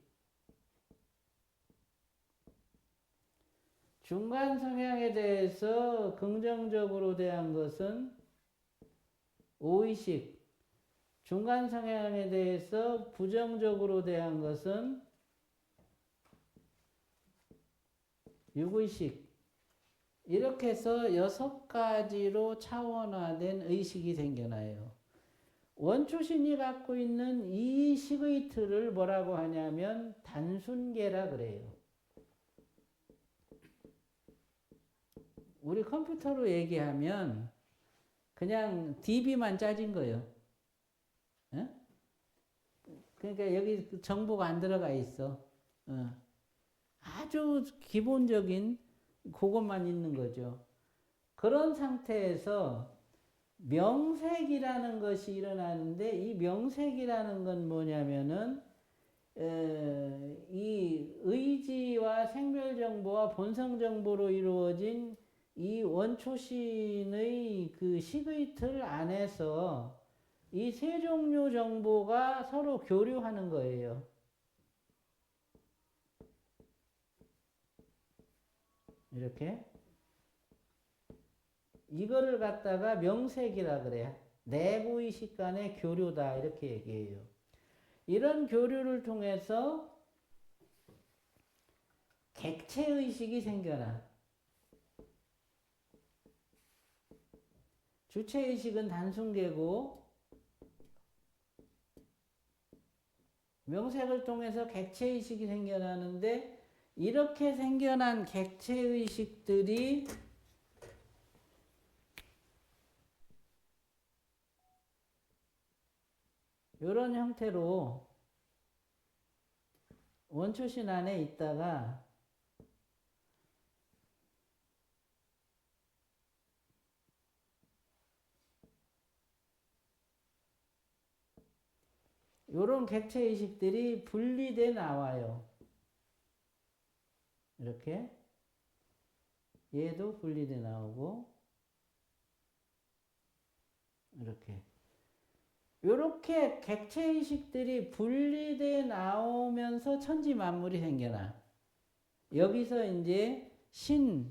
중간 성향에 대해서 긍정적으로 대한 것은 5의식, 중간 성향에 대해서 부정적으로 대한 것은 6의식. 이렇게 해서 6가지로 차원화된 의식이 생겨나요. 원초신이 갖고 있는 이 식의 틀을 뭐라고 하냐면 단순계라 그래요. 우리 컴퓨터로 얘기하면 그냥 DB만 짜진 거예요. 에? 그러니까 여기 정보가 안 들어가 있어. 아주 기본적인 그것만 있는 거죠. 그런 상태에서 명색이라는 것이 일어나는데, 이 명색이라는 건 뭐냐면은 이 의지와 생멸 정보와 본성 정보로 이루어진 이 원초신의 그 식의 틀 안에서 이 세 종류 정보가 서로 교류하는 거예요. 이렇게. 이거를 갖다가 명색이라 그래요. 내부의식 간의 교류다, 이렇게 얘기해요. 이런 교류를 통해서 객체의식이 생겨나. 주체의식은 단순계고 명색을 통해서 객체의식이 생겨나는데 이렇게 생겨난 객체의식들이 이런 형태로 원초신 안에 있다가 이런 객체의식들이 분리돼 나와요. 이렇게 얘도 분리돼 나오고 이렇게 객체의식들이 분리돼 나오면서 천지만물이 생겨나. 여기서 이제 신,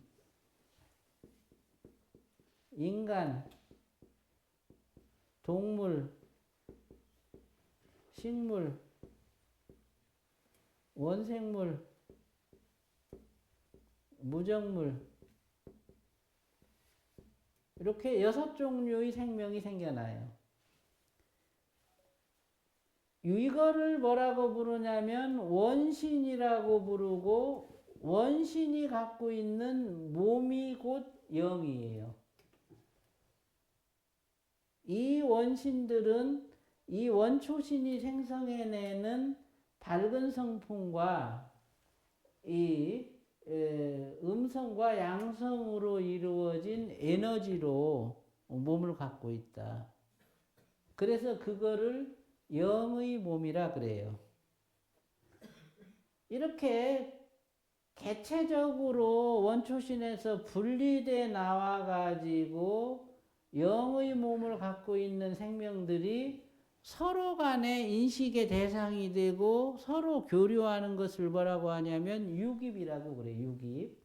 인간, 동물, 식물, 원생물, 무정물 이렇게 6종류의 생명이 생겨나요. 이거를 뭐라고 부르냐면 원신이라고 부르고 원신이 갖고 있는 몸이 곧 영이에요. 이 원신들은 이 원초신이 생성해내는 밝은 성품과 이 음성과 양성으로 이루어진 에너지로 몸을 갖고 있다. 그래서 그거를 영의 몸이라 그래요. 이렇게 개체적으로 원초신에서 분리돼 나와가지고 영의 몸을 갖고 있는 생명들이 서로 간에 인식의 대상이 되고 서로 교류하는 것을 뭐라고 하냐면 유깁이라고 그래요. 유깁.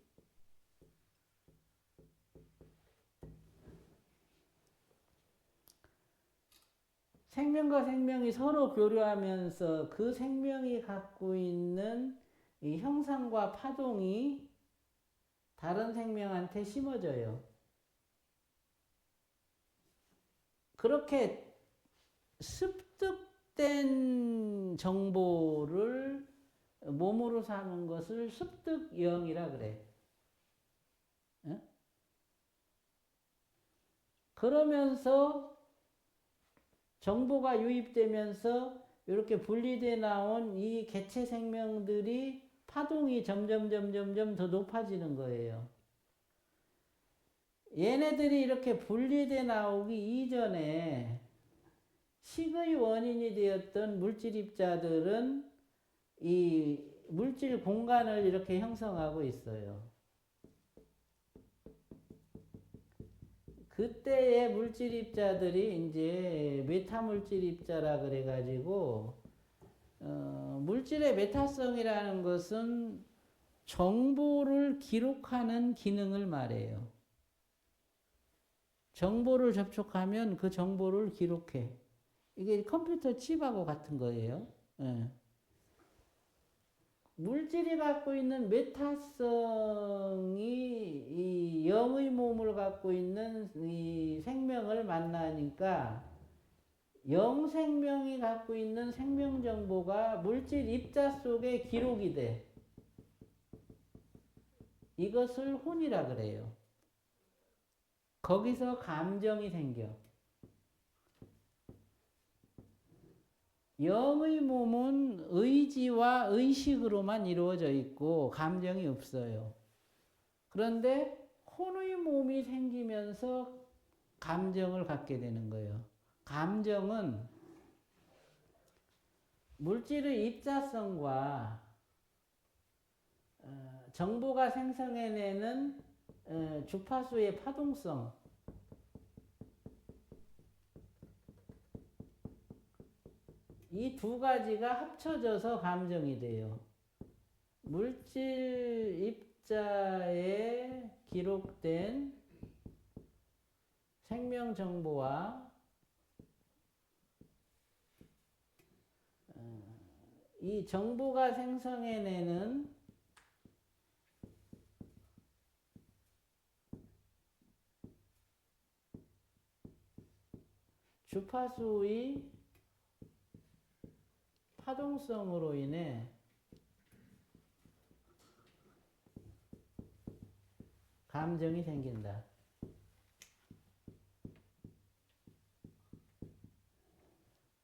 생명과 생명이 서로 교류하면서 그 생명이 갖고 있는 이 형상과 파동이 다른 생명한테 심어져요. 그렇게 습득된 정보를 몸으로 사는 것을 습득영이라 그래. 에? 그러면서 정보가 유입되면서 이렇게 분리돼 나온 이 개체 생명들이 파동이 점점 더 높아지는 거예요. 얘네들이 이렇게 분리돼 나오기 이전에 식의 원인이 되었던 물질 입자들은 이 물질 공간을 이렇게 형성하고 있어요. 그때의 물질 입자들이 이제 메타 물질 입자라 그래가지고 물질의 메타성이라는 것은 정보를 기록하는 기능을 말해요. 정보를 접촉하면 그 정보를 기록해. 이게 컴퓨터 칩하고 같은 거예요. 예. 물질이 갖고 있는 메타성이 이 영의 몸을 갖고 있는 이 생명을 만나니까 영 생명이 갖고 있는 생명 정보가 물질 입자 속에 기록이 돼. 이것을 혼이라 그래요. 거기서 감정이 생겨. 영의 몸은 의지와 의식으로만 이루어져 있고 감정이 없어요. 그런데 혼의 몸이 생기면서 감정을 갖게 되는 거예요. 감정은 물질의 입자성과 정보가 생성해내는 주파수의 파동성, 이 두 가지가 합쳐져서 감정이 돼요. 물질 입자에 기록된 생명 정보와 이 정보가 생성해내는 주파수의 파동성으로 인해 감정이 생긴다.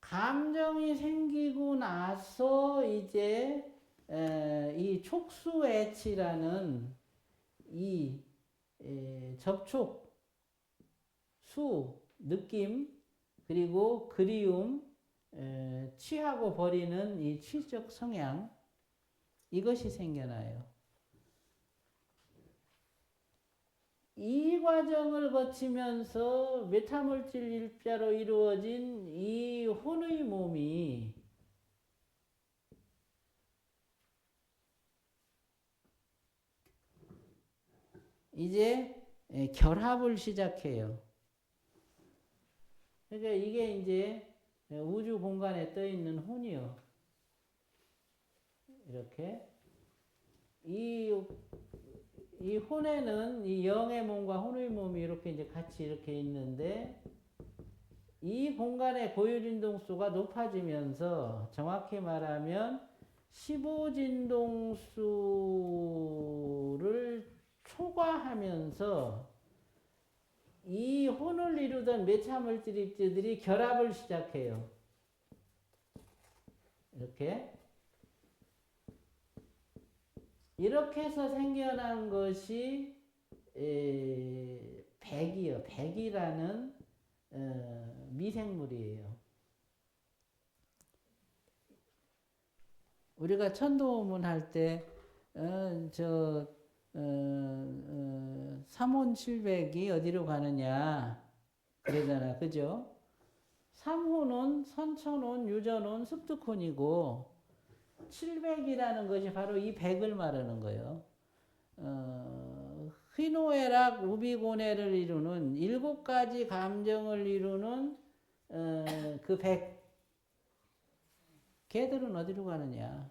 감정이 생기고 나서 이제 이 촉수애치라는 이 접촉, 수, 느낌, 그리고 그리움, 취하고 버리는 이 취적 성향, 이것이 생겨나요. 이 과정을 거치면서 메타물질 일자로 이루어진 이 혼의 몸이 이제 결합을 시작해요. 그러니까 이게 이제 우주 공간에 떠 있는 혼이요. 이렇게 이 혼에는 이 영의 몸과 혼의 몸이 이렇게 이제 같이 이렇게 있는데 이 공간의 고유진동수가 높아지면서 정확히 말하면 15진동수를 초과하면서 이 혼을 이루던 매차물질 입자들이 결합을 시작해요. 이렇게 해서 생겨난 것이 백이요. 백이라는 미생물이에요. 우리가 천도문 할 때 삼혼칠백이 어디로 가느냐 그러잖아. 그죠? 삼혼은 선천혼, 유전혼, 습득혼이고 700이라는 것이 바로 이 100을 말하는 거예요. 희노애락, 우비고뇌를 이루는 7가지 감정을 이루는 그 100. 걔들은 어디로 가느냐.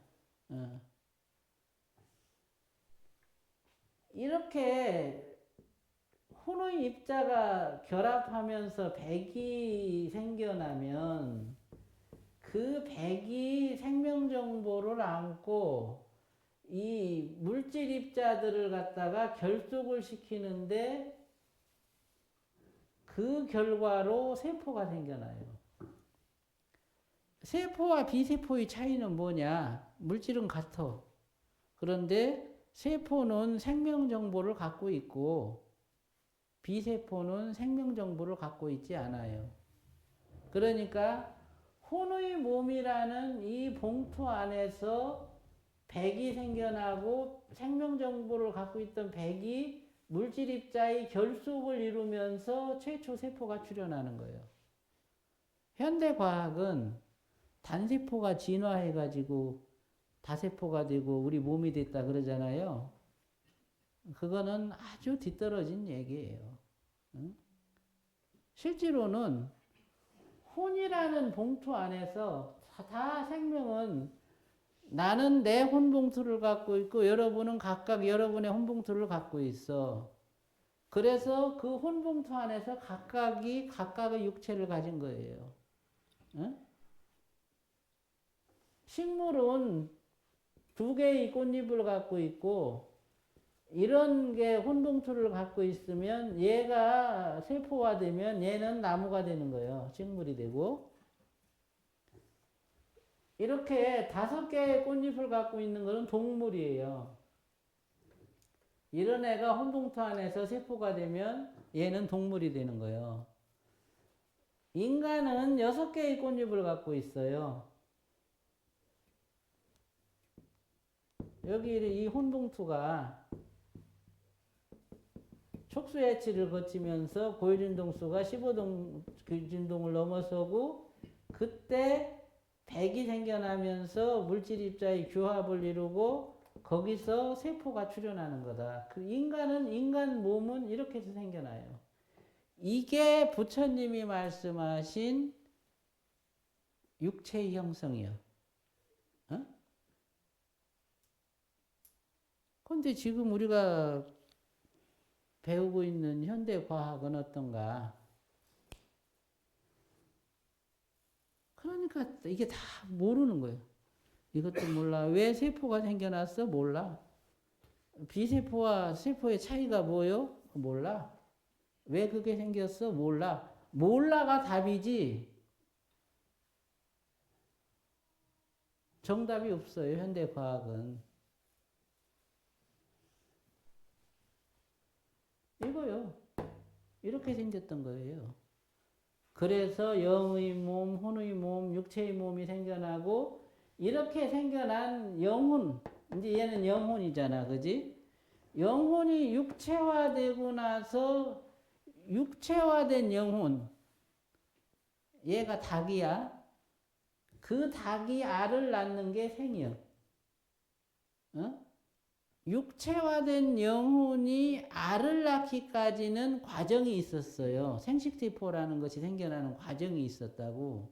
이렇게 혼의 입자가 결합하면서 100이 생겨나면 그 100이 생명정보를 안고 이 물질 입자들을 갖다가 결속을 시키는데 그 결과로 세포가 생겨나요. 세포와 비세포의 차이는 뭐냐? 물질은 같아. 그런데 세포는 생명정보를 갖고 있고 비세포는 생명정보를 갖고 있지 않아요. 그러니까 혼의 몸이라는 이 봉투 안에서 100이 생겨나고 생명정보를 갖고 있던 100이 물질 입자의 결속을 이루면서 최초 세포가 출현하는 거예요. 현대과학은 단세포가 진화해가지고 다세포가 되고 우리 몸이 됐다 그러잖아요. 그거는 아주 뒤떨어진 얘기예요. 응? 실제로는 혼이라는 봉투 안에서 다 생명은 나는 내 혼봉투를 갖고 있고 여러분은 각각 여러분의 혼봉투를 갖고 있어. 그래서 그 혼봉투 안에서 각각이 각각의 육체를 가진 거예요. 응? 식물은 2개의 꽃잎을 갖고 있고 이런 게 혼봉투를 갖고 있으면 얘가 세포화되면 얘는 나무가 되는 거예요. 식물이 되고. 이렇게 5개의 꽃잎을 갖고 있는 것은 동물이에요. 이런 애가 혼봉투 안에서 세포가 되면 얘는 동물이 되는 거예요. 인간은 6개의 꽃잎을 갖고 있어요. 여기 이 혼봉투가 촉수애치를 거치면서 고유진동수가 15진동을 넘어서고 그때 100이 생겨나면서 물질 입자의 규합을 이루고 거기서 세포가 출현하는 거다. 그 인간 몸은 이렇게 해서 생겨나요. 이게 부처님이 말씀하신 육체의 형성이요. 근데 지금 우리가 배우고 있는 현대 과학은 어떤가? 그러니까 이게 다 모르는 거예요. 이것도 몰라. 왜 세포가 생겨났어? 몰라. 비세포와 세포의 차이가 뭐요? 몰라. 왜 그게 생겼어? 몰라. 몰라가 답이지 정답이 없어요. 현대 과학은. 이거요. 이렇게 생겼던 거예요. 그래서 영의 몸, 혼의 몸, 육체의 몸이 생겨나고 이렇게 생겨난 영혼, 이제 얘는 영혼이잖아, 그지? 영혼이 육체화되고 나서 육체화된 영혼, 얘가 닭이야. 그 닭이 알을 낳는 게 생이요. 어? 육체화된 영혼이 알을 낳기까지는 과정이 있었어요. 생식세포라는 것이 생겨나는 과정이 있었다고.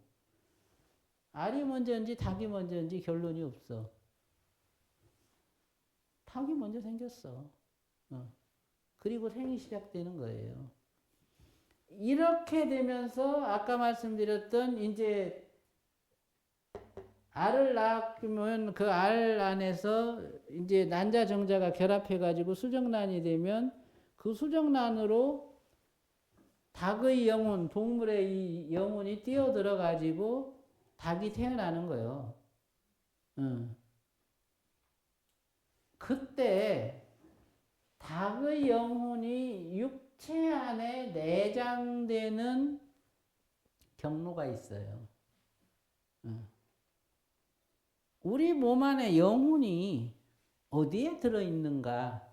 알이 먼저인지 닭이 먼저인지 결론이 없어. 닭이 먼저 생겼어. 그리고 생이 시작되는 거예요. 이렇게 되면서 아까 말씀드렸던 이제 알을 낳으면 그 알 안에서 이제 난자 정자가 결합해가지고 수정란이 되면 그 수정란으로 닭의 영혼, 동물의 이 영혼이 뛰어들어가지고 닭이 태어나는 거예요. 그때 닭의 영혼이 육체 안에 내장되는 경로가 있어요. 우리 몸 안에 영혼이 어디에 들어있는가?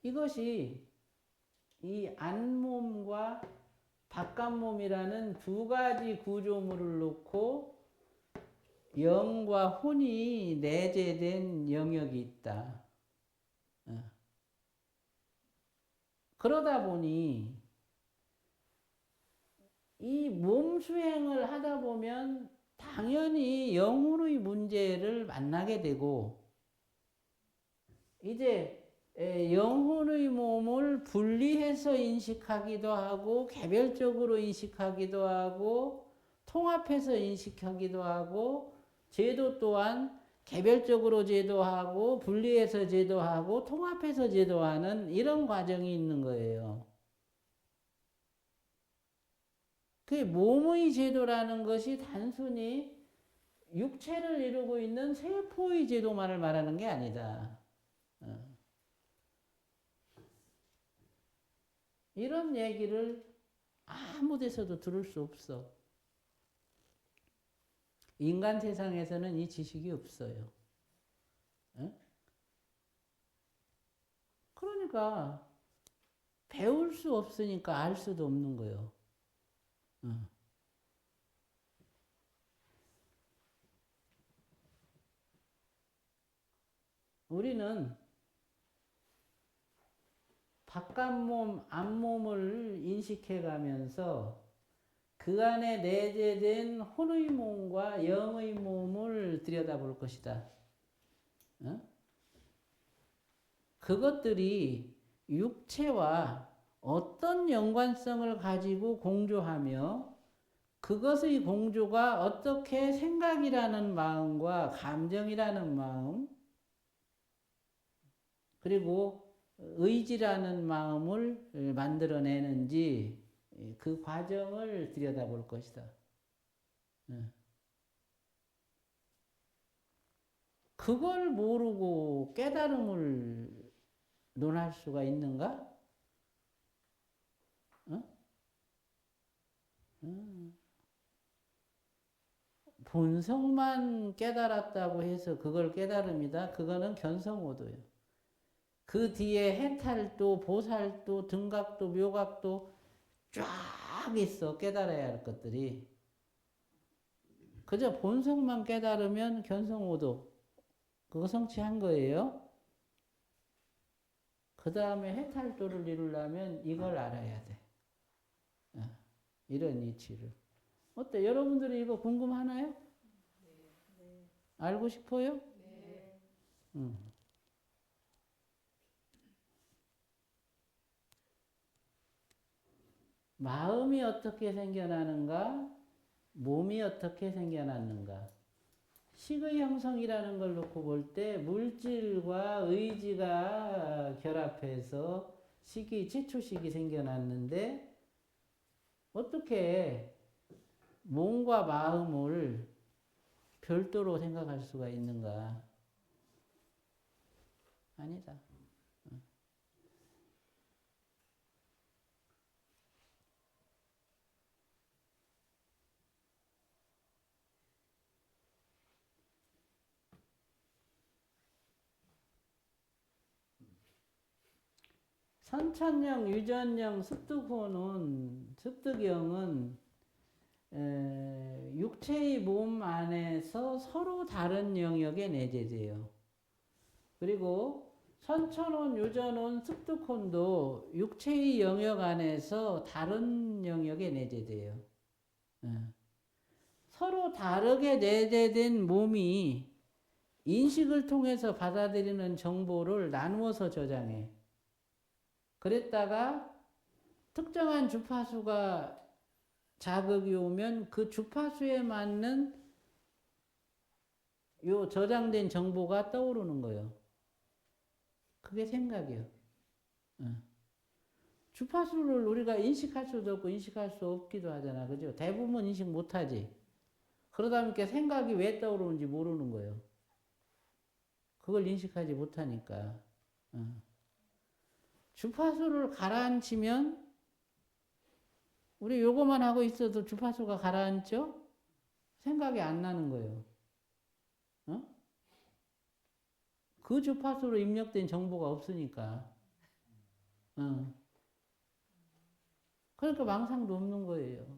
이것이 이 안몸과 바깥몸이라는 두 가지 구조물을 놓고 영과 혼이 내재된 영역이 있다. 그러다 보니 이 몸 수행을 하다 보면 당연히 영혼의 문제를 만나게 되고 이제 영혼의 몸을 분리해서 인식하기도 하고 개별적으로 인식하기도 하고 통합해서 인식하기도 하고 제도 또한 개별적으로 제도하고 분리해서 제도하고 통합해서 제도하는 이런 과정이 있는 거예요. 그 몸의 제도라는 것이 단순히 육체를 이루고 있는 세포의 제도만을 말하는 게 아니다. 이런 얘기를 아무 데서도 들을 수 없어. 인간 세상에서는 이 지식이 없어요. 그러니까 배울 수 없으니까 알 수도 없는 거예요. 우리는 바깥몸, 앞몸을 인식해 가면서 그 안에 내재된 혼의 몸과 영의 몸을 들여다볼 것이다. 그것들이 육체와 어떤 연관성을 가지고 공조하며 그것의 공조가 어떻게 생각이라는 마음과 감정이라는 마음 그리고 의지라는 마음을 만들어내는지 그 과정을 들여다볼 것이다. 그걸 모르고 깨달음을 논할 수가 있는가? 본성만 깨달았다고 해서 그걸 깨달음이다? 그거는 견성오도예요. 그 뒤에 해탈도, 보살도, 등각도, 묘각도 쫙 있어. 깨달아야 할 것들이. 그저 본성만 깨달으면 견성오도 그거 성취한 거예요. 그 다음에 해탈도를 이루려면 이걸 알아야 돼. 이런 이치를. 어때? 여러분들이 이거 궁금하나요? 네. 알고 싶어요? 네. 마음이 어떻게 생겨나는가, 몸이 어떻게 생겨났는가. 식의 형성이라는 걸 놓고 볼 때 물질과 의지가 결합해서 최초식이 생겨났는데 어떻게 몸과 마음을 별도로 생각할 수가 있는가? 아니다. 선천형, 유전형, 습득형은 육체의 몸 안에서 서로 다른 영역에 내재돼요. 그리고 선천혼, 유전혼, 습득혼도 육체의 영역 안에서 다른 영역에 내재돼요. 서로 다르게 내재된 몸이 인식을 통해서 받아들이는 정보를 나누어서 저장해. 그랬다가 특정한 주파수가 자극이 오면 그 주파수에 맞는 요 저장된 정보가 떠오르는 거예요. 그게 생각이에요. 주파수를 우리가 인식할 수도 없고 인식할 수 없기도 하잖아. 그죠? 대부분 인식 못하지. 그러다 보니까 생각이 왜 떠오르는지 모르는 거예요. 그걸 인식하지 못하니까. 주파수를 가라앉히면 우리 요거만 하고 있어도 주파수가 가라앉죠? 생각이 안 나는 거예요. 그 주파수로 입력된 정보가 없으니까. 그러니까 망상도 없는 거예요.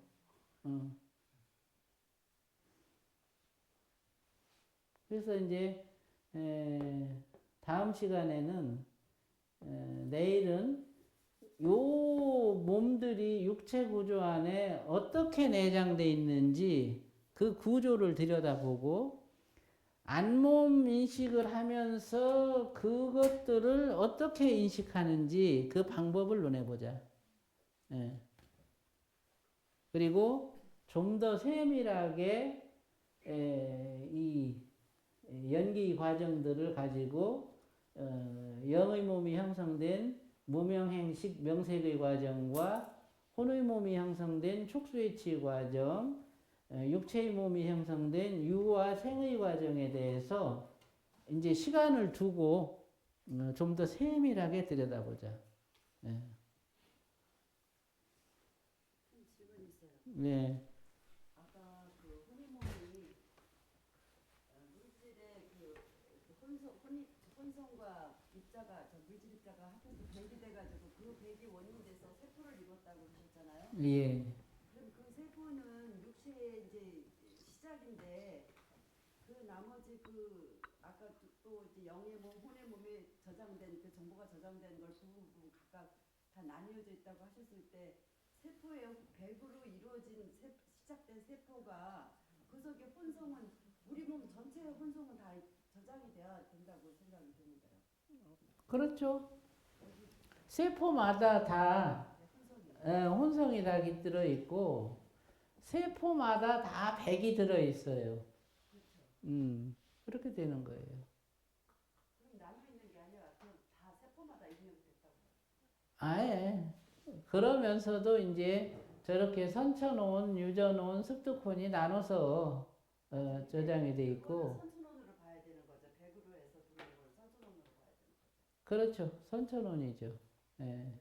그래서 이제 다음 시간에는 내일은 요 몸들이 육체 구조 안에 어떻게 내장되어 있는지 그 구조를 들여다보고 안몸 인식을 하면서 그것들을 어떻게 인식하는지 그 방법을 논해보자. 그리고 좀 더 세밀하게 이 연기 과정들을 가지고 영의 몸이 형성된 무명행식 명색의 과정과 혼의 몸이 형성된 촉수의치 과정, 육체의 몸이 형성된 유와 생의 과정에 대해서 이제 시간을 두고 좀 더 세밀하게 들여다보자. 질문 있어요. 네. 아까 그 혼이몸이 물질의 혼성과 입자가 물질 입자가 합해서 백이 돼가지고 그 백이 원인이 돼서 세포를 이뤘다고 하셨잖아요. 예. 그럼 그 세포는 육체의 이제 시작인데 그 나머지 그 아까 또 이제 영의 몸, 혼의 몸에 저장된 그 정보가 저장된 걸 두 부분 각각 다 나뉘어져 있다고 하셨을 때 세포의 백으로 이루어진 시작된 세포가 그 속에 혼성은 우리 몸 전체의 혼성은 다 저장이 돼야 된다고 생각이 드는데요. 그렇죠. 세포마다 다 혼성이 다 들어 있고 세포마다 다 백이 들어 있어요. 그렇게 되는 거예요. 그럼 나눠 있는 게 아니라 그냥 다 세포마다 입력이 됐다고. 아예. 그러면서도 이제 저렇게 선천혼, 유전혼, 습득혼이 나눠서 저장이 돼 있고. 선천혼으로 봐야 되는 거죠. 백으로 해서 부르는 걸 선천혼으로 봐야 되는 거죠. 그렇죠. 선천혼이죠. 예.